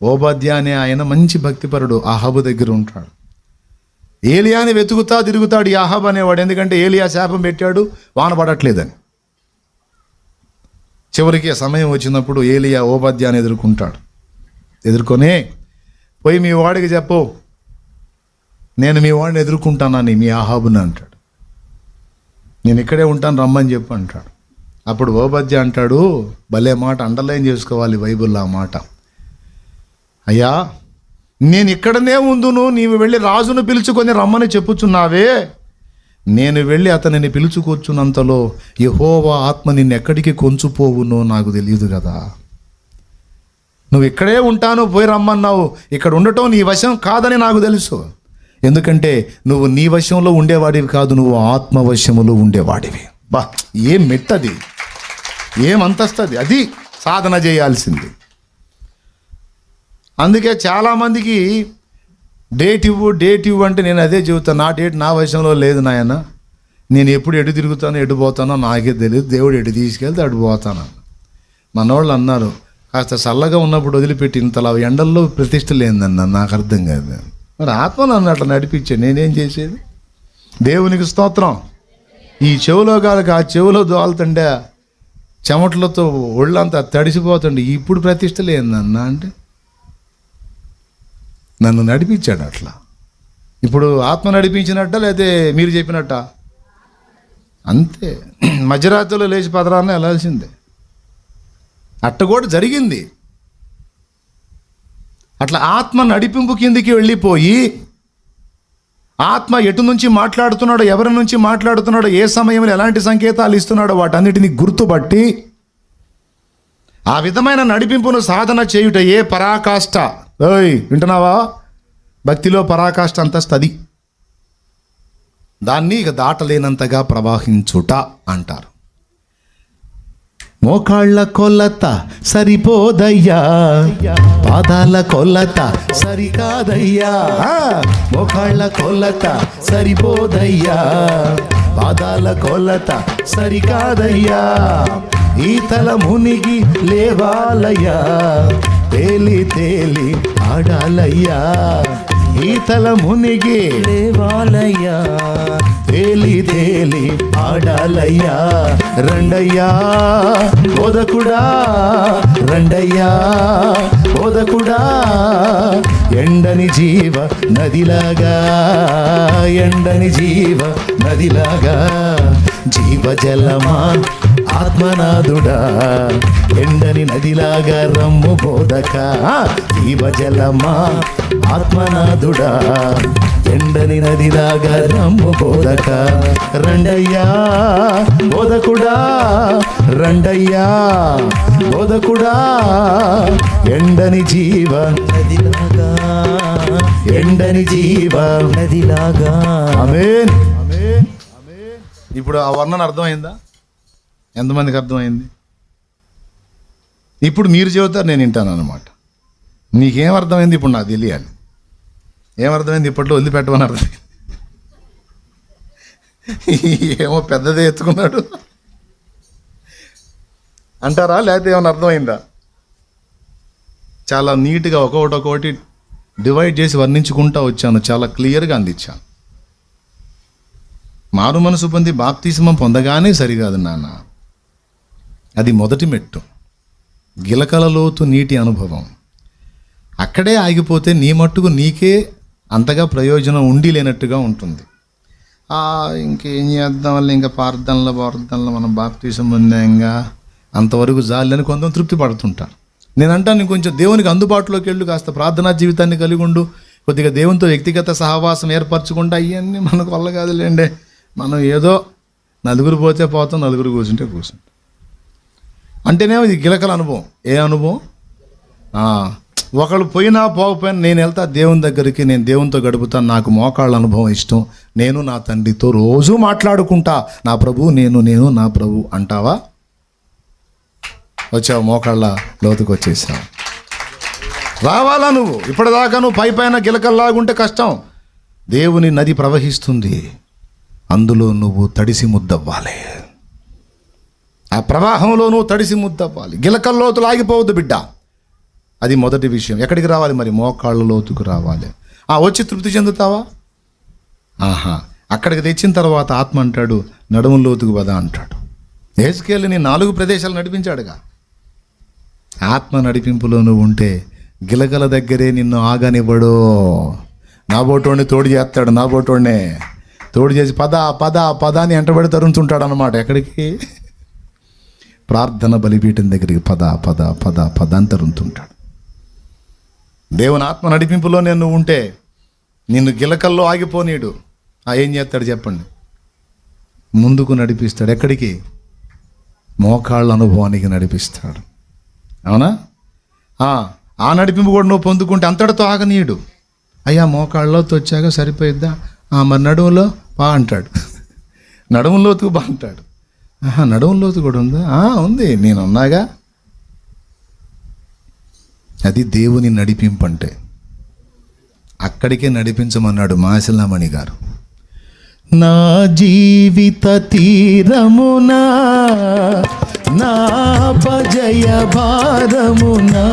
ఓబద్యా అనే ఆయన మంచి భక్తిపరుడు అహాబు దగ్గర ఉంటాడు. ఏలియాని వెతుకుతా తిరుగుతాడు ఈ అహాబ్ అనేవాడు. ఎందుకంటే ఏలియా శాపం పెట్టాడు, వాన పడట్లేదని. చివరికి సమయం వచ్చినప్పుడు ఏలియా ఓబద్యాని ఎదుర్కొని పోయి మీ వాడికి చెప్పు, నేను మీ వాడిని ఎదుర్కొంటానని, మీ అహాబుని అంటాడు. నేను ఇక్కడే ఉంటాను, రమ్మని చెప్పు అంటాడు. అప్పుడు ఓబద్యా అంటాడు, భలే మాట, అండర్లైన్ చేసుకోవాలి బైబిల్లో ఆ మాట. అయ్యా, నేను ఇక్కడనే ఉందును, నీవు వెళ్ళి రాజును పిలుచుకొని రమ్మని చెప్పుచున్నావే. నేను వెళ్ళి అతనిని పిలుచుకొచ్చున్నంతలో యెహోవా ఆత్మ నిన్ను ఎక్కడికి కొంచుపోవునో నాకు తెలియదు కదా. నువ్వు ఇక్కడే ఉంటాను, పోయి రమ్మన్నావు. ఇక్కడ ఉండటం నీ వశం కాదని నాకు తెలుసు. ఎందుకంటే నువ్వు నీ వశంలో ఉండేవాడివి కాదు, నువ్వు ఆత్మవశములో ఉండేవాడివి. బా, ఏం మెట్టది, ఏం అంతస్తుంది, అది సాధన చేయాల్సింది. అందుకే చాలామందికి డేట్ ఇవ్వు అంటే నేను అదే చెబుతాను, నా డేట్ నా వశంలో లేదు నాయన, నేను ఎప్పుడు ఎటు తిరుగుతానో ఎటు పోతానో నాకే తెలియదు, దేవుడు ఎటు తీసుకెళ్తే అటు పోతాను. మనోళ్ళు అన్నారు, కాస్త చల్లగా ఉన్నప్పుడు వదిలిపెట్టి ఇంతలా ఎండల్లో ప్రతిష్ట లేదన్న, నాకు అర్థం కాదు. మరి ఆత్మ నన్ను అట్లా నడిపించే నేనేం చేసేది? దేవునికి స్తోత్రం. ఈ చెవులో కాదు, ఆ చెవులో దోలుతుండే చెమటలతో ఒళ్ళంతా తడిసిపోతుండే, ఇప్పుడు ప్రతిష్ట లేదన్న అంటే నన్ను నడిపించాడు అట్లా. ఇప్పుడు ఆత్మ నడిపించినట్ట లేకపోతే మీరు చెప్పినట్ట? అంతే. మధ్యరాత్రిలో లేచి పదరాన్ని వెళ్ళాల్సిందే. అట్ట కూడా జరిగింది. అట్లా ఆత్మ నడిపింపు కిందికి వెళ్ళిపోయి ఆత్మ ఎటు నుంచి మాట్లాడుతున్నాడో, ఎవరి నుంచి మాట్లాడుతున్నాడో, ఏ సమయంలో ఎలాంటి సంకేతాలు ఇస్తున్నాడో వాటన్నిటిని గుర్తుపట్టి ఆ విధమైన నడిపింపును సాధన చేయుట ఏ పరాకాష్ట. వింటున్నావా? భక్తిలో పరాకాష్ట అంతస్తది. దాన్ని ఇక దాటలేనంతగా ప్రవహించుట అంటారు. మోకాళ్ళ కొలత సరిపోదయ్యా, పాదాల కొలత సరికాదయ్యా. మోకాళ్ళ కొలత సరిపోదయ్యా, పాదాల కొలత సరికాదయ్యా. ఈతల మునిగి లేవాలయ్యా, తేలి తేలి ఆడాలయ్యా. ఈతల మునిగి లేవాలయ్యా, తేలి తేలి ఆడాలయ్యా. రండయ్యా బోధకుడా, రండయ్యా బోధకుడా. ఎండని జీవ నదిలాగా, ఎండని జీవ నదిలాగా. జీవజలమా ఆత్మనాథుడా, ఎండని నదిలాగా రమ్ము బోధక. జీవజలమా ఆత్మనాథుడా, ఎండని నదిలాగా రమ్ము బోధక. రండయ్యా బోధకుడా, రండయ్యా బోధకుడా. ఎండని జీవ నదిలాగా, ఎండని జీవ నదిలాగా. ఆమేన్. ఇప్పుడు ఆ వర్ణన అర్థమైందా? ఎంతమందికి అర్థమైంది? ఇప్పుడు మీరు చెబుతారు, నేను వింటాను అన్నమాట. నీకేం అర్థమైంది ఇప్పుడు నాకు తెలియాలి. ఏమర్థమైంది? ఇప్పట్లో వదిలిపెట్టమని అర్థమైంది. ఏమో పెద్దదే ఎత్తుకున్నాడు అంటారా, లేకపోతే ఏమైనా అర్థమైందా? చాలా నీట్గా ఒక్కొక్కటి డివైడ్ చేసి వర్ణించుకుంటూ వచ్చాను, చాలా క్లియర్గా అందించాను. మారు మనసు పొంది బాప్తిస్మం పొందగానే సరికాదు నాన్న, అది మొదటి మెట్టు. గిలకలలోతు నీటి అనుభవం. అక్కడే ఆగిపోతే నీ మట్టుకు నీకే అంతగా ప్రయోజనం ఉండి లేనట్టుగా ఉంటుంది. ఇంకేం చేద్దాం వల్ల ఇంకా ప్రార్థనలో మనం బాప్తిసం పొందాంగా, అంతవరకు జాలని కొంత తృప్తి పడుతుంటారు. నేను అంటాను, కొంచెం దేవునికి అందుబాటులోకి వెళ్ళు, కాస్త ప్రార్థనా జీవితాన్ని కలిగి ఉండు, కొద్దిగా దేవునితో వ్యక్తిగత సహవాసం ఏర్పరచుకుంటా. అవన్నీ మనకు వల్ల కాదులేండి. మనం ఏదో నలుగురు పోతే పోతాం, నలుగురు కూర్చుంటే కూర్చుంటాం అంటేనేమో ఇది గిలకల అనుభవం. ఏ అనుభవం? ఒకళ్ళు పోయినా పోకపోయినా నేను వెళ్తా దేవుని దగ్గరికి, నేను దేవునితో గడుపుతాను, నాకు మోకాళ్ళ అనుభవం ఇష్టం, నేను నా తండ్రితో రోజు మాట్లాడుకుంటా, నా ప్రభు నేను నా ప్రభు అంటావా? వచ్చావు, మోకాళ్ళ లోతుకు వచ్చేసావు. రావాలా నువ్వు? ఇప్పటిదాకా నువ్వు పైన గిలకల్లాగుంటే కష్టం. దేవుని నది ప్రవహిస్తుంది, అందులో నువ్వు తడిసి ముద్దవ్వాలి. ఆ ప్రవాహంలో నువ్వు తడిసి ముద్దవ్వాలి. గిలకల్లోతు లాగిపోవద్దు బిడ్డ. అది మొదటి విషయం. ఎక్కడికి రావాలి మరి? మోకాళ్ళ లోతుకు రావాలి. వచ్చి తృప్తి చెందుతావా? అక్కడికి తెచ్చిన తర్వాత ఆత్మ అంటాడు, నడుము లోతుకు పద అంటాడు. యేసుకేలుని 4 ప్రదేశాలు నడిపించాడుగా. ఆత్మ నడిపింపులో నువ్వు ఉంటే గిలగల దగ్గరే నిన్ను ఆగనివ్వడు. నా బోటోడిని తోడు చేస్తాడు, నా బోటోడినే తోడు చేసి పద అని ఎంటబడి తరుముతుంటాడు అన్నమాట. ఎక్కడికి? ప్రార్థన బలిపీఠం దగ్గరికి పద అని తరుముతుంటాడు. దేవుని ఆత్మ నడిపింపులో నేను ఉంటే నిన్ను గిలకల్లో ఆగిపోనీడు. ఏం చేస్తాడు చెప్పండి? ముందుకు నడిపిస్తాడు. ఎక్కడికి? మోకాళ్ళ అనుభవానికి నడిపిస్తాడు. అవునా? ఆ నడిపింపు కూడా నువ్వు పొందుకుంటే అంతటితో ఆగనీయుడు. అయ్యా మోకాళ్ళలోతు వచ్చాక సరిపోయిద్దా, మరి నడుములో బా అంటాడు. నడుములోతు బా అంటాడు. నడుములోతు కూడా ఉందా? ఉంది, నేనున్నాగా. అది దేవుని నడిపింపంటే. అక్కడికే నడిపించమన్నాడు మాసిలామణి గారు. నా జీవిత తీరమునా నా పజయ భారమునా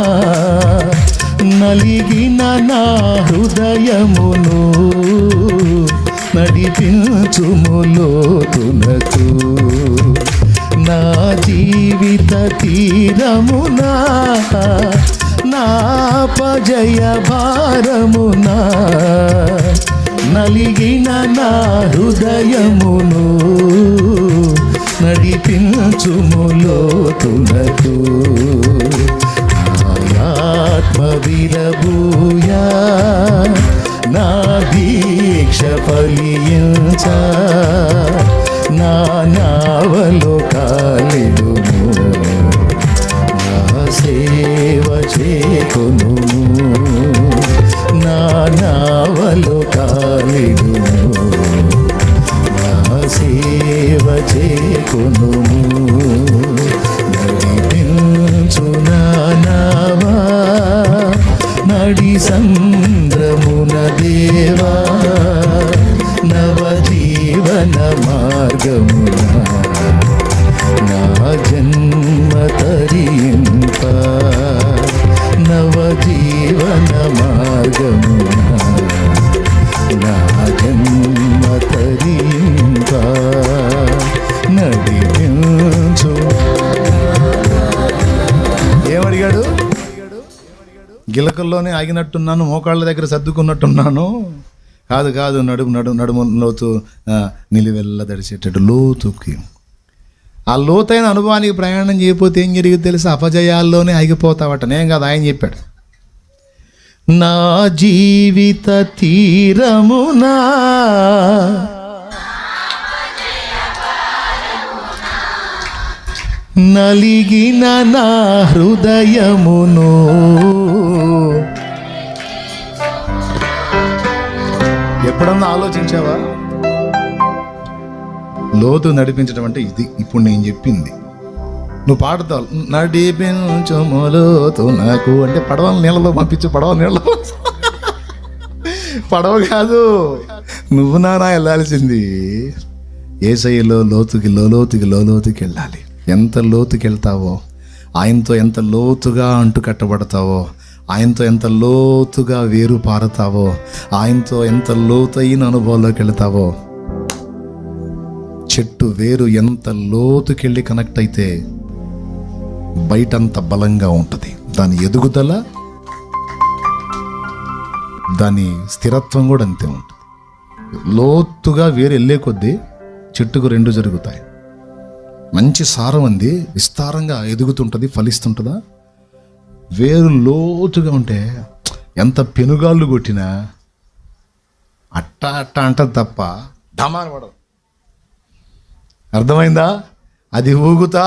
నలిగిన నా హృదయమును నడిపించుము లోతునకు. నా జీవిత తీరమునా నా పజయ భారమునా నలిగిన నా హృదయమును నడిపించుము లోతునకు. ఆత్మ విరబూయా నా దీక్ష ఫలించ నా నావలో కాలిడుము నా సేవ చేకొను నా నావలో కాలిడుము నా సేవ చేకొను నడిపించు నా నావా నడి సంద్రమున దేవా నవజీవన మార్గమున నా జన్మ తరింప నవజీవన మార్గమున నా జన్మ తరింప నడిపించు. ఏమడిగాడు? గిలకల్లోనే ఆగినట్టున్నాను, మోకాళ్ళ దగ్గర సర్దుకున్నట్టున్నాను. కాదు, నడుము లోతు నిలువెల్ల దడిచేటట్టు లోతుకి. ఆ లోతైన అనుభవానికి ప్రయాణం చేయకపోతే ఏం జరిగింది తెలుసా? అపజయాల్లోనే ఆగిపోతావట. నేను కాదు, ఆయన చెప్పాడు. నా జీవిత తీరమునా నలిగిన నా హృదయమును. ఎప్పుడన్నా ఆలోచించావా? లోతు నడిపించడం అంటే ఇది. ఇప్పుడు నేను చెప్పింది నువ్వు పాడుతావు, నడిపించు లోతు నాకు అంటే పడవ నీళ్ళలో పంపించు. పడవ నీళ్ళలో పడవ కాదు, నువ్వు నానా వెళ్ళాల్సింది యేసయ్యలో లోతుకి వెళ్ళాలి. ఎంత లోతుకి వెళ్తావో, ఆయనతో ఎంత లోతుగా అంటు కట్టబడతావో, ఆయనతో ఎంత లోతుగా వేరు పారుతావో, ఆయనతో ఎంత లోతైన అనుభవంలోకి వెళ్తావో. చెట్టు వేరు ఎంత లోతుకెళ్ళి కనెక్ట్ అయితే బయటంత బలంగా ఉంటుంది. దాని ఎదుగుదల, దాని స్థిరత్వం కూడా అంతే ఉంటుంది. లోతుగా వేరు వెళ్ళే కొద్దీ చెట్టుకు రెండు జరుగుతాయి. మంచి సారం అంది, విస్తారంగా ఎదుగుతుంటుంది, ఫలిస్తుంటుందా? వేరు లోతుగా ఉంటే ఎంత పెనుగాళ్ళు కొట్టినా అట్ట అంటది తప్ప ఢమాన పడదు. అర్థమైందా? అది ఊగుతా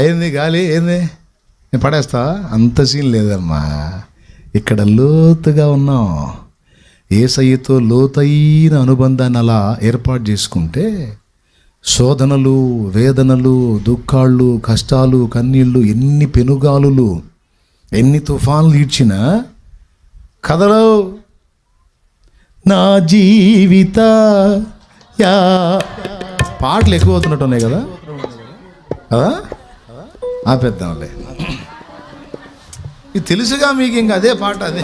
ఏంది గాలి ఏంది నేను పడేస్తా, అంత సీన్ లేదమ్మా. ఇక్కడ లోతుగా ఉన్నాం. యేసయ్యతో లోతైన అనుబంధాన్ని అలా ఏర్పాటు చేసుకుంటే శోధనలు, వేదనలు, దుఃఖాలు, కష్టాలు, కన్నీళ్ళు, ఎన్ని పెనుగాలులు, ఎన్ని తుఫాన్లు ఈడ్చినా కదలవు. నా జీవిత పాటలు ఎక్కువ అవుతున్నట్టు ఉన్నాయి కదా, ఆపేద్దాంలే. ఇది తెలుసుగా మీకు, ఇంక అదే పాట అదే.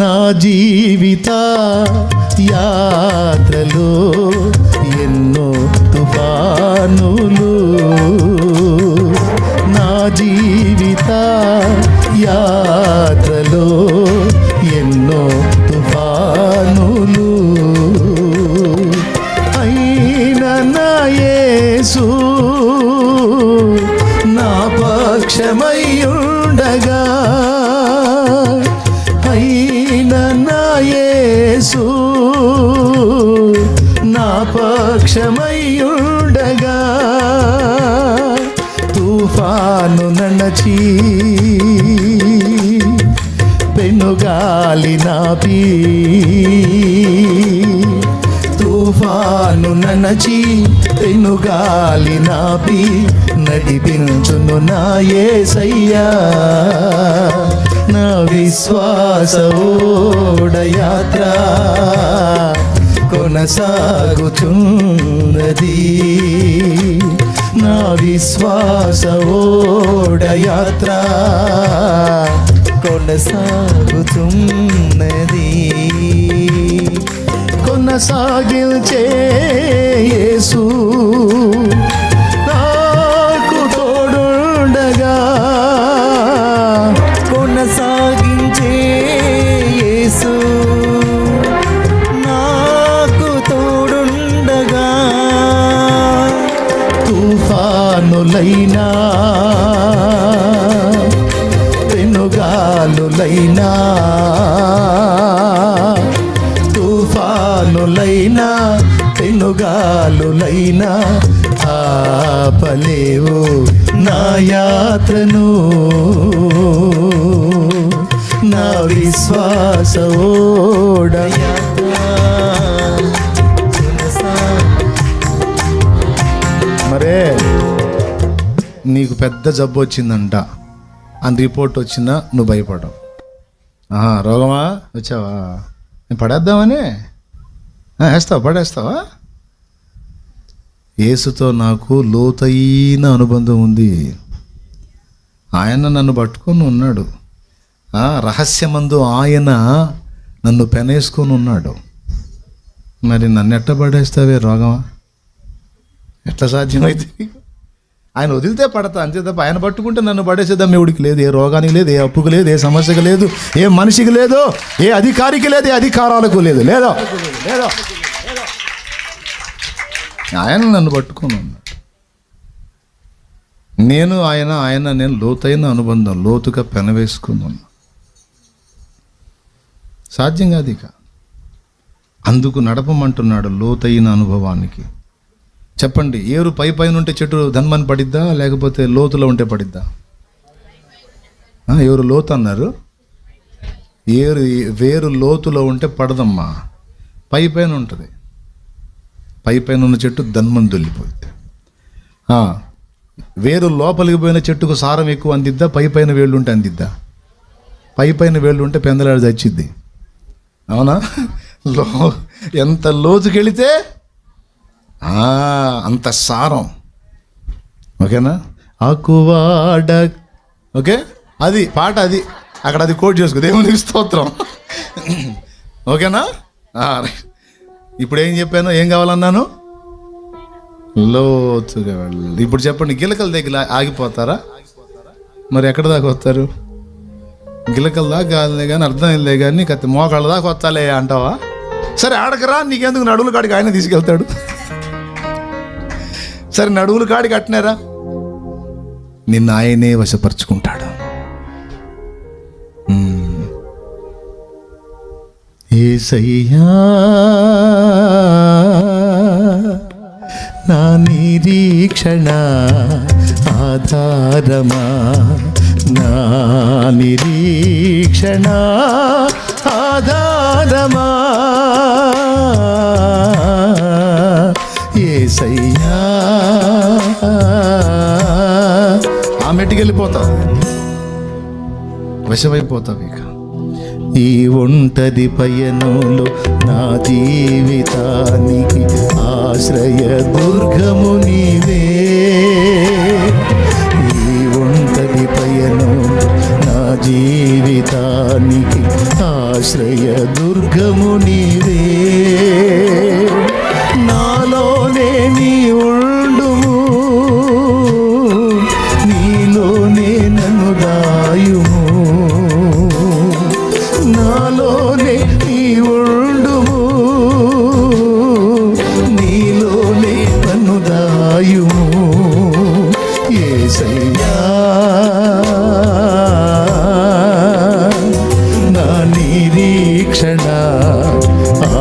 నా జీవిత యాత్రలో ఎన్నో తుఫానులు, నా జీవిత యాత్రలో ఎన్నో తుఫానులు, అయినా నా యేసు నా పక్షమయ్యుండగా, అయినా నా యేసు నా పక్షమయ్యుండగా, తుఫాను నడచి పెనుగాలులెదురించి గాలి నాపి తుఫాను నడచి పెనుగాలి నాపి నడిపించును నా యేసయ్యా నా విశ్వాస ఓడయాత్ర కొనసాగుచున్నది నా విశ్వాస ఓడయాత్ర కొనసాగుతున్నది కొనసాగించే యేసు నాకు తోడుండగా కొనసాగించే యేసు నాకు తోడుండగా తుఫానులైనా పెనుగాలులైనా తుఫానులైనా పెనుగాలులైనా ఆపలేవు నా యాత్రను నా విశ్వాస ఓడయాత్ర మరే నీకు పెద్ద జబ్బు వచ్చిందంట అని రిపోర్ట్ వచ్చినా నువ్వు భయపడవు. రోగమా వచ్చావా నేను పడేద్దామని పడేస్తావా? యేసుతో నాకు లోతైన అనుబంధం ఉంది. ఆయన నన్ను పట్టుకొని ఉన్నాడు. రహస్యమందు ఆయన నన్ను పెనేసుకొని ఉన్నాడు. మరి నన్ను ఎట్ట పడేస్తావే రోగమా? ఎట్లా సాధ్యమైతే? ఆయన వదిలితే పడతా అంతే తప్ప ఆయన పట్టుకుంటే నన్ను పడేసేద్దాం ఎవడికి లేదు. ఏ రోగానికి లేదు, ఏ అప్పుకు లేదు, ఏ సమస్యకు లేదు, ఏ మనిషికి లేదు, ఏ అధికారికి లేదు, ఏ అధికారాలకు లేదు. లేదో ఆయన నన్ను పట్టుకొని ఉన్నాడు. నేను ఆయన నేను లోతైన అనుబంధం, లోతుగా పెనవేసుకుని ఉన్నా. సాధ్యం కాదు ఇక. అందుకు నడపమంటున్నాడు లోతైన అనుభవానికి. చెప్పండి, ఏరు పైన ఉంటే చెట్టు ధన్మని పడిద్దా లేకపోతే లోతులో ఉంటే పడిద్దా? ఎవరు లోతు అన్నారు? వేరు లోతులో ఉంటే పడదమ్మా, పైన ఉంటుంది. పైన ఉన్న చెట్టు ధన్మని దొల్లిపోయింది. వేరు లోపలికి పోయిన చెట్టుకు సారం ఎక్కువ అందిద్దా? పైన వేళ్ళు ఉంటే అందిద్దా? పైన వేళ్ళు ఉంటే పెందలాడి చచ్చిద్ది. అవునా? ఎంత లోతుకెళితే అంత సారం. ఓకేనా? ఆకువాడ ఓకే, అది పాట, అది అక్కడ అది కోట్ చేసుకో. దేవునికి స్తోత్రం. ఓకేనా? ఇప్పుడు ఏం చెప్పాను? ఏం కావాలన్నాను? లోతుగా వెళ్ళాలి. ఇప్పుడు చెప్పండి, గిలకల దగ్గర ఆగిపోతారా? మరి ఎక్కడ దాకా వస్తారు? గిలకల దాకా కాదులే కానీ అర్థమైందే కానీ కత్తి మోకాళ్ళ దాకా వస్తాలే అంటావా? సరే ఆడకరా, నీకెందుకు? నడువుల కాడికి ఆయన తీసుకెళ్తాడు. సరే నడువుల కాడికి అట్టినారా, నిన్ను ఆయనే వశపరుచుకుంటాడు. యేసయ్యా నా నిరీక్షణ ఆధారమా, నా నిరీక్షణ ఆధారమా యేసయ్యా. ఆ మెట్టుకి వెళ్ళిపోతావు, వశమైపోతావు. ఇక ఈ ఒంటరి పయనంలో నా జీవితానికి ఆశ్రయ దుర్గము నీవే. ఈ ఒంటరి పయనంలో నా జీవితానికి ఆశ్రయ దుర్గము నీవే. నాలోనే నీ ఉండుము, నీలోనే నన్ను రాయుము. నాలోనే నీ ఉండుము, నీలోనే నన్ను దాయుము యేసయ్యా. నా నిరీక్షణ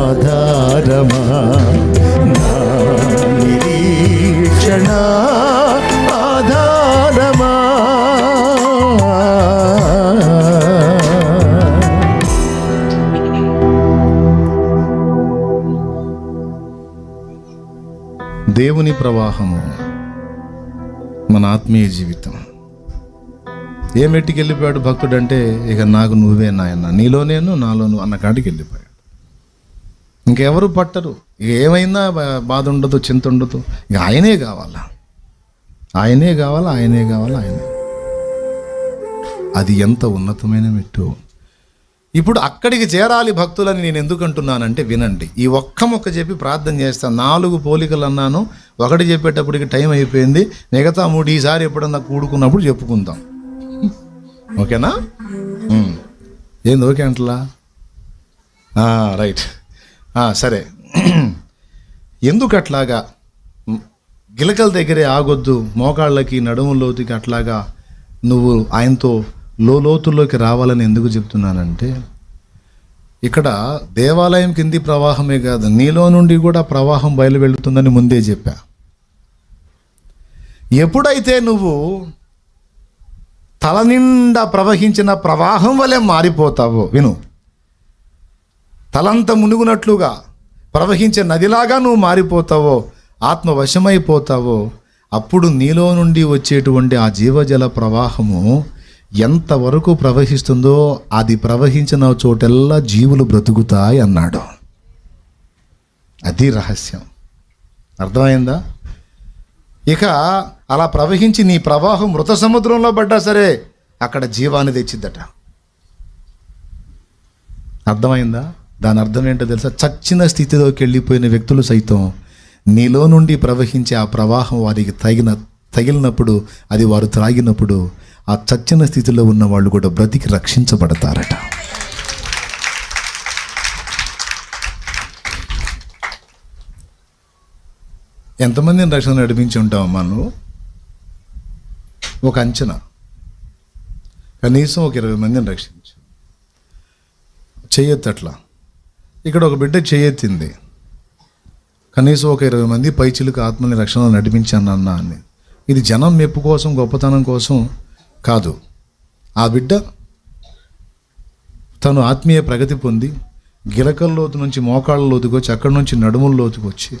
ఆధారమా, నా నిరీక్షణ ఆధారమా. దేవుని ప్రవాహము మన ఆత్మీయ జీవితం. ఏ మెట్టికి వెళ్ళిపోయాడు భక్తుడు అంటే, ఇక నాకు నువ్వే నాయన, నీలో నేను నాలో నువ్వు అన్న కాడికి వెళ్ళిపోయాడు. ఇంకెవరు పట్టరు. ఇక ఏమైందా బాధ ఉండదు, చింత ఉండదు. ఇక ఆయనే కావాలా, ఆయనే కావాలా, ఆయనే కావాలా, ఆయనే. అది ఎంత ఉన్నతమైన మెట్టు. ఇప్పుడు అక్కడికి చేరాలి భక్తులని నేను ఎందుకు అంటున్నానంటే, వినండి. ఈ ఒక్క మొక్క చెప్పి ప్రార్థన చేస్తాను. 4 పోలికలు అన్నాను, ఒకటి చెప్పేటప్పటికి టైం అయిపోయింది. మిగతా 3 ఈసారి ఎప్పుడన్నా కూడుకున్నప్పుడు చెప్పుకుందాం. ఓకేనా? ఏంది ఓకే అంటలా? రైట్, సరే. ఎందుకు అట్లాగా గిలకల దగ్గరే ఆగొద్దు, మోకాళ్ళకి నడుములోతుకి అట్లాగా నువ్వు ఆయనతో లోతుల్లోకి రావాలని ఎందుకు చెప్తున్నానంటే, ఇక్కడ దేవాలయం కింది ప్రవాహమే కాదు, నీలో నుండి కూడా ప్రవాహం బయలు వెళుతుందని ముందే చెప్పా. ఎప్పుడైతే నువ్వు తల నిండా ప్రవహించిన ప్రవాహం వలె మారిపోతావో, విను, తలంత మునుగునట్లుగా ప్రవహించే నదిలాగా నువ్వు మారిపోతావో, ఆత్మవశమైపోతావో, అప్పుడు నీలో నుండి వచ్చేటువంటి ఆ జీవజల ప్రవాహము ఎంతవరకు ప్రవహిస్తుందో అది ప్రవహించిన చోటెల్లా జీవులు బ్రతుకుతాయి అన్నాడు. అది రహస్యం. అర్థమైందా? ఇక అలా ప్రవహించి నీ ప్రవాహం మృత సముద్రంలో పడ్డా సరే అక్కడ జీవాన్ని తెచ్చిద్దట. అర్థమైందా? దాని అర్థం ఏంటో తెలుసా? చచ్చిన స్థితిలోకి వెళ్ళిపోయిన వ్యక్తులు సైతం నీలో నుండి ప్రవహించే ఆ ప్రవాహం వారికి తగిలినప్పుడు, అది వారు త్రాగినప్పుడు, ఆ చచ్చిన స్థితిలో ఉన్న వాళ్ళు కూడా బ్రతికి రక్షించబడతారట. ఎంతమందిని రక్షణ నడిపించి ఉంటావమ్మా నువ్వు? ఒక అంచనా, కనీసం ఒక 20 మందిని రక్షించు. చెయ్యొద్దు అట్లా. ఇక్కడ ఒక బిడ్డ చెయ్యెత్తింది, కనీసం ఒక 20 మంది పైచిలుకు ఆత్మని రక్షణ నడిపించాను అన్నా అని. ఇది జనం మెప్పు కోసం, గొప్పతనం కోసం కాదు. ఆ బిడ్డ తను ఆత్మీయ ప్రగతి పొంది గిలకల లోతు నుంచి మోకాళ్ళ లోతుకు వచ్చి, అక్కడి నుంచి నడుముల లోతుకు వచ్చి,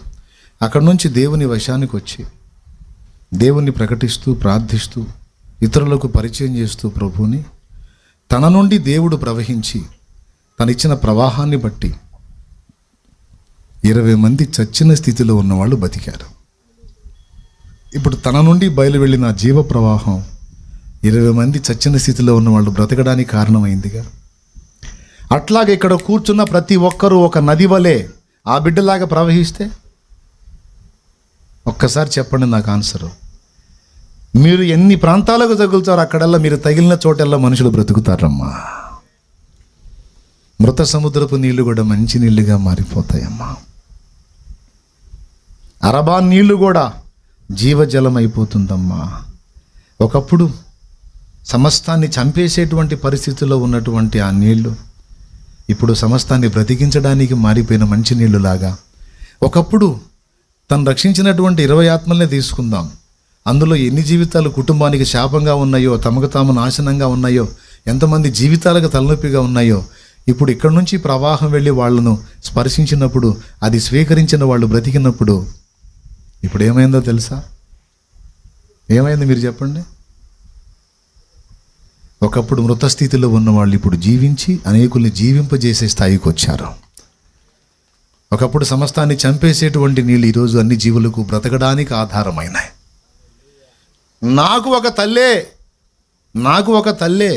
అక్కడి నుంచి దేవుని వశానికి వచ్చి, దేవుణ్ణి ప్రకటిస్తూ, ప్రార్థిస్తూ, ఇతరులకు పరిచయం చేస్తూ ప్రభువుని, తన నుండి దేవుడు ప్రవహించి తనిచ్చిన ప్రవాహాన్ని బట్టి 20 మంది చచ్చిన స్థితిలో ఉన్నవాళ్ళు బతికారు. ఇప్పుడు తన నుండి బయలు వెళ్ళిన జీవ ప్రవాహం 20 మంది చచ్చిన స్థితిలో ఉన్నవాళ్ళు బ్రతకడానికి కారణమైందిగా. అట్లాగే ఇక్కడ కూర్చున్న ప్రతి ఒక్కరూ ఒక నది వలె ఆ బిడ్డలాగా ప్రవహిస్తే, ఒక్కసారి చెప్పండి నాకు ఆన్సరు. మీరు ఎన్ని ప్రాంతాలకు తగులుతారో అక్కడల్లా, మీరు తగిలిన చోటల్లా మనుషులు బ్రతుకుతారమ్మా. మృత సముద్రపు నీళ్లు కూడా మంచి నీళ్లుగా మారిపోతాయమ్మా. అరబా నీళ్లు కూడా జీవజలం అయిపోతుందమ్మా. ఒకప్పుడు సమస్తాన్ని చంపేసేటువంటి పరిస్థితుల్లో ఉన్నటువంటి ఆ నీళ్లు ఇప్పుడు సమస్తాన్ని బ్రతికించడానికి మారిపోయిన మంచి నీళ్లులాగా. ఒకప్పుడు తను రక్షించినటువంటి 20 ఆత్మల్ని తీసుకుందాం, అందులో ఎన్ని జీవితాలు కుటుంబానికి శాపంగా ఉన్నాయో, తమకు తాము నాశనంగా ఉన్నాయో, ఎంతమంది జీవితాలకు తలనొప్పిగా ఉన్నాయో, ఇప్పుడు ఇక్కడి నుంచి ప్రవాహం వెళ్ళి వాళ్ళను స్పర్శించినప్పుడు, అది స్వీకరించిన వాళ్ళు బ్రతికినప్పుడు ఇప్పుడు ఏమైందో తెలుసా? ఏమైంది మీరు చెప్పండి? ఒకప్పుడు మృత స్థితిలో ఉన్నవాళ్ళు ఇప్పుడు జీవించి అనేకుల్ని జీవింపజేసే స్థాయికి వచ్చారు. ఒకప్పుడు సమస్తాన్ని చంపేసేటువంటి నీళ్ళు ఈరోజు అన్ని జీవులకు బ్రతకడానికి ఆధారమైనాయి. నాకు ఒక తల్లే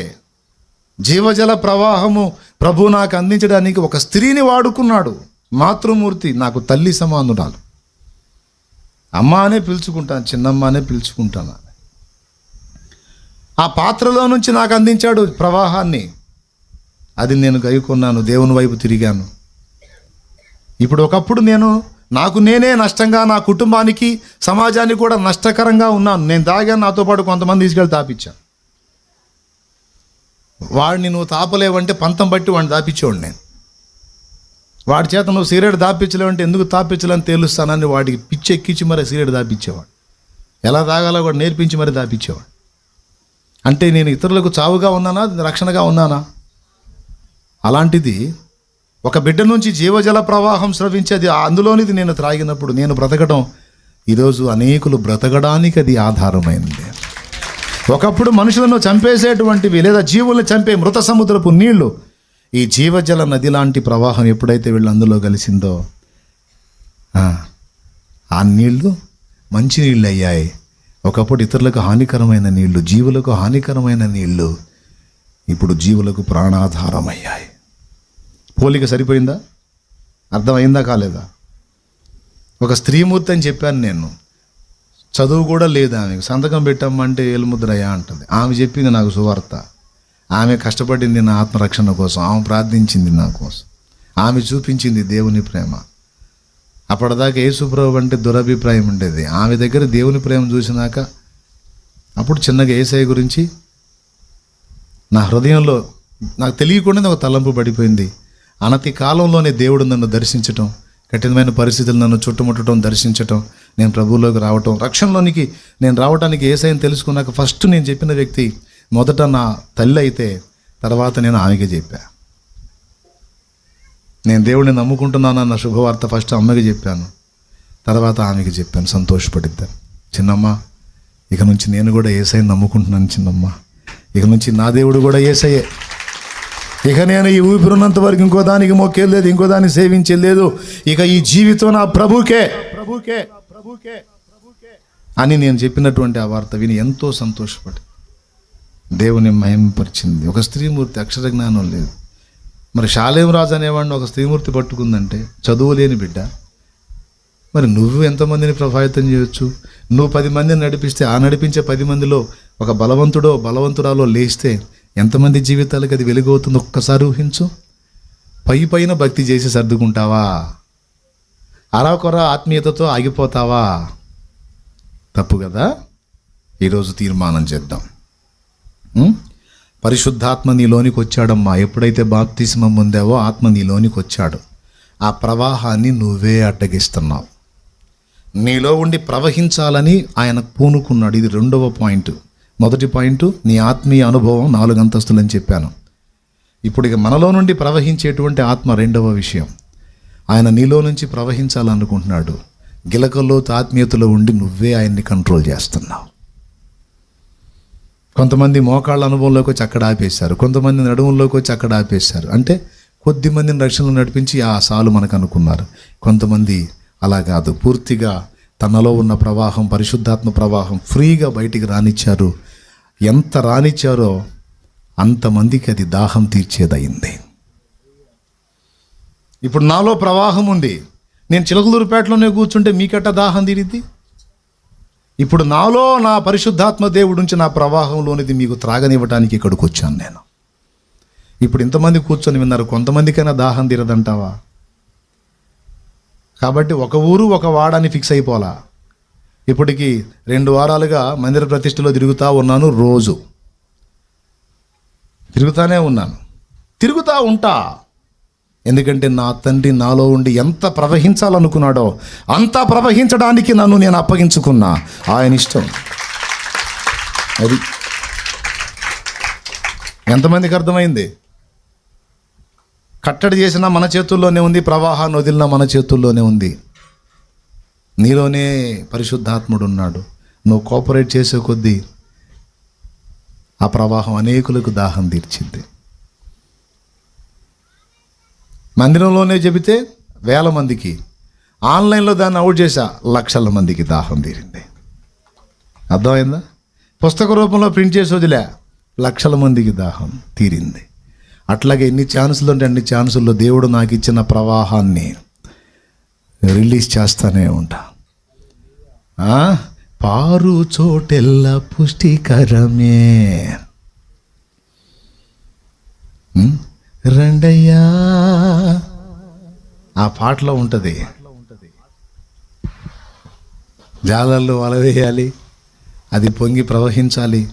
జీవజల ప్రవాహము ప్రభు నాకు అందించడానికి ఒక స్త్రీని వాడుకున్నాడు. మాతృమూర్తి నాకు తల్లి సమానురాలు. అమ్మ అనే పిలుచుకుంటాను, చిన్నమ్మ అనే పిలుచుకుంటాను. ఆ పాత్రలో నుంచి నాకు అందించాడు ప్రవాహాన్ని. అది నేను గైకొన్నాను, దేవుని వైపు తిరిగాను. ఇప్పుడు ఒకప్పుడు నాకు నేనే నష్టంగా, నా కుటుంబానికి, సమాజానికి కూడా నష్టకరంగా ఉన్నాను. నేను తాగాను, నాతో పాటు కొంతమంది తీసుకెళ్ళి తాపించాను. వాడిని నువ్వు తాపలేవంటే పంతం బట్టి వాడిని తాపించేవాడు నేను. వాడి చేత నువ్వు సిగరెట్ దాపించలేవంటే ఎందుకు తాపించాలని తేలుస్తానని వాడికి పిచ్చి ఎక్కించి మరి సిగరెట్ దాపించేవాడు. ఎలా తాగాలో వాడు నేర్పించి మరి దాపించేవాడు. అంటే నేను ఇతరులకు చావుగా ఉన్నానా, రక్షణగా ఉన్నానా? అలాంటిది ఒక బిడ్డ నుంచి జీవజల ప్రవాహం స్రవించేది, అందులోనిది నేను త్రాగినప్పుడు నేను బ్రతకడం ఈరోజు అనేకులు బ్రతకడానికి అది ఆధారమైంది. ఒకప్పుడు మనుషులను చంపేసేటువంటివి లేదా జీవులను చంపే మృత సముద్రపు నీళ్లు, ఈ జీవజల నది లాంటి ప్రవాహం ఎప్పుడైతే వీళ్ళు అందులో కలిసిందో ఆ నీళ్లు మంచి నీళ్ళు అయ్యాయి. ఒకప్పుడు ఇతరులకు హానికరమైన నీళ్లు, జీవులకు హానికరమైన నీళ్లు ఇప్పుడు జీవులకు ప్రాణాధారం అయ్యాయి. పోలిక సరిపోయిందా? అర్థమైందా కాలేదా? ఒక స్త్రీమూర్తి అని చెప్పాను నేను. చదువు కూడా లేదు ఆమెకు. సంతకం పెట్టామంటే ఏలుముద్రయ్యా అంటుంది. ఆమె చెప్పింది నాకు సువార్త. ఆమె కష్టపడింది నా ఆత్మరక్షణ కోసం. ఆమె ప్రార్థించింది నా కోసం. ఆమె చూపించింది దేవుని ప్రేమ. అప్పటిదాకా యేసుప్రభు అంటే దురభిప్రాయం ఉండేది. ఆమె దగ్గర దేవుని ప్రేమ చూసినాక అప్పుడు చిన్నగా యేసయ్య గురించి నా హృదయంలో నాకు తెలియకుండానే ఒక తలంపు పడిపోయింది. అనతి కాలంలోనే దేవుడు నన్ను దర్శించటం, కఠినమైన పరిస్థితులు నన్ను చుట్టుముట్టడం, దర్శించటం, నేను ప్రభువులోకి రావటం, రక్షణలోనికి నేను రావడానికి యేసయ్యని తెలుసుకున్నాక ఫస్ట్ నేను చెప్పిన వ్యక్తి మొదట నా తల్లి అయితే తర్వాత నేను ఆమెకి చెప్పా. నేను దేవుడిని నమ్ముకుంటున్నానన్న శుభవార్త ఫస్ట్ అమ్మకి చెప్పాను, తర్వాత ఆమెకి చెప్పాను. సంతోషపడిద్దాను. చిన్నమ్మ, ఇక నుంచి నేను కూడా యేసయ్యని నమ్ముకుంటున్నాను. చిన్నమ్మ, ఇక నుంచి నా దేవుడు కూడా యేసయ్యే. ఇక నేను ఈ ఊపిరినంత వరకు ఇంకో దానికి మొక్కేది, ఇంకో దాన్ని సేవించలేదు. ఇక ఈ జీవితం నా ప్రభుకే అని నేను చెప్పినటువంటి ఆ వార్త విని ఎంతో సంతోషపడి దేవుని మహిమపరిచింది. ఒక స్త్రీమూర్తి, అక్షర జ్ఞానం లేదు. మరి షాలేం రాజు అనేవాడిని ఒక స్త్రీమూర్తి పట్టుకుందంటే చదువు లేని బిడ్డ. మరి నువ్వు ఎంతమందిని ప్రభావితం చేయొచ్చు? నువ్వు 10 మందిని నడిపిస్తే ఆ నడిపించే 10 మందిలో ఒక బలవంతుడో బలవంతురాలో లేస్తే ఎంతమంది జీవితాలకు అది వెలుగవుతుందో ఒక్కసారి ఊహించు. పైన భక్తి చేసి సర్దుకుంటావా? అరాకొర ఆత్మీయతతో ఆగిపోతావా? తప్పు కదా. ఈరోజు తీర్మానం చేద్దాం. పరిశుద్ధాత్మ నీలోనికి వచ్చాడమ్మా. ఎప్పుడైతే బాప్తిస్మం పొందావో ఆత్మ నీలోనికి వచ్చాడు. ఆ ప్రవాహాన్ని నువ్వే అడ్డగిస్తున్నావు. నీలో ఉండి ప్రవహించాలని ఆయన పూనుకున్నాడు. ఇది 2వ పాయింట్. మొదటి పాయింట్ నీ ఆత్మీయ అనుభవం 4 అంతస్తులని చెప్పాను. ఇప్పుడు ఇక మనలో నుండి ప్రవహించేటువంటి ఆత్మ 2వ విషయం. ఆయన నీలో నుంచి ప్రవహించాలనుకుంటున్నాడు. గిలకల్లో ఆత్మీయతలో ఉండి నువ్వే ఆయన్ని కంట్రోల్ చేస్తున్నావు. కొంతమంది మోకాళ్ళ అనుభవంలోకి వచ్చి అక్కడ ఆపేశారు, కొంతమంది నడుముల్లోకి వచ్చి అక్కడ ఆపేశారు. అంటే కొద్ది మందిని రక్షణలో నడిపించి ఆ సాలు మనకు అనుకున్నారు. కొంతమంది అలా కాదు, పూర్తిగా తనలో ఉన్న ప్రవాహం, పరిశుద్ధాత్మ ప్రవాహం ఫ్రీగా బయటికి రానిచ్చారు. ఎంత రానిచ్చారో అంతమందికి అది దాహం తీర్చేదయింది. ఇప్పుడు నాలో ప్రవాహం ఉంది. నేను చిలకలూరుపేటలోనే కూర్చుంటే మీకెట్ట దాహం తీరిద్ది? ఇప్పుడు నాలో నా పరిశుద్ధాత్మ దేవుడు నుంచి నా ప్రవాహంలోనిది మీకు త్రాగనివ్వటానికి ఇక్కడికి వచ్చాను నేను. ఇప్పుడు ఇంతమంది కూర్చొని విన్నారు, కొంతమందికైనా దాహం తీరదంటావా? కాబట్టి ఒక ఊరు ఒక వాడని ఫిక్స్ అయిపోలా. ఇప్పటికి 2 వారాలుగా మందిర ప్రతిష్టలో తిరుగుతూ ఉన్నాను. రోజు తిరుగుతూనే ఉన్నాను, తిరుగుతూ ఉంటా. ఎందుకంటే నా తండ్రి నాలో ఉండి ఎంత ప్రవహించాలనుకున్నాడో అంతా ప్రవహించడానికి నన్ను నేను అప్పగించుకున్నా. ఆయన ఇష్టం అది. ఎంతమందికి అర్థమైంది? కట్టడి చేసినా మన చేతుల్లోనే ఉంది, ప్రవాహాన్ని వదిలినా మన చేతుల్లోనే ఉంది. నీలోనే పరిశుద్ధాత్ముడు ఉన్నాడు. నువ్వు కోఆపరేట్ చేసే కొద్దీ ఆ ప్రవాహం అనేకులకు దాహం తీర్చింది. మందిరంలోనే చెబితే 1000 మందికి, ఆన్లైన్లో దాన్ని అవుట్ చేశా 1,00,000 మందికి దాహం తీరింది. అర్థమైందా? పుస్తక రూపంలో ప్రింట్ చేసి వదిలే 1,00,000 మందికి దాహం తీరింది. అట్లాగే ఎన్ని ఛాన్సులు ఉంటే అన్ని ఛాన్సుల్లో దేవుడు నాకు ఇచ్చిన ప్రవాహాన్ని రిలీజ్ చేస్తానే ఉంటా. పారు చోటెల్ల పుష్టికరమే రండయ్యా, ఆ పాటలో ఉంటుంది. జాలల్లో వలవేయాలి, అది పొంగి ప్రవహించాలి.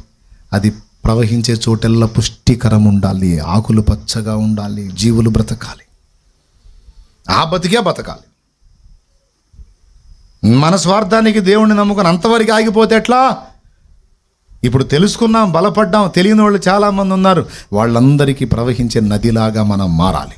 అది ప్రవహించే చోటెల్లా పుష్టికరం ఉండాలి, ఆకులు పచ్చగా ఉండాలి, జీవులు బ్రతకాలి. ఆ బతికే బతకాలి. మన స్వార్థానికి దేవుణ్ణి నమ్ముకొని అంతవరకు ఆగిపోతే ఎట్లా? ఇప్పుడు తెలుసుకున్నాం, బలపడ్డాం. తెలియని వాళ్ళు చాలామంది ఉన్నారు. వాళ్ళందరికీ ప్రవహించే నదిలాగా మనం మారాలి.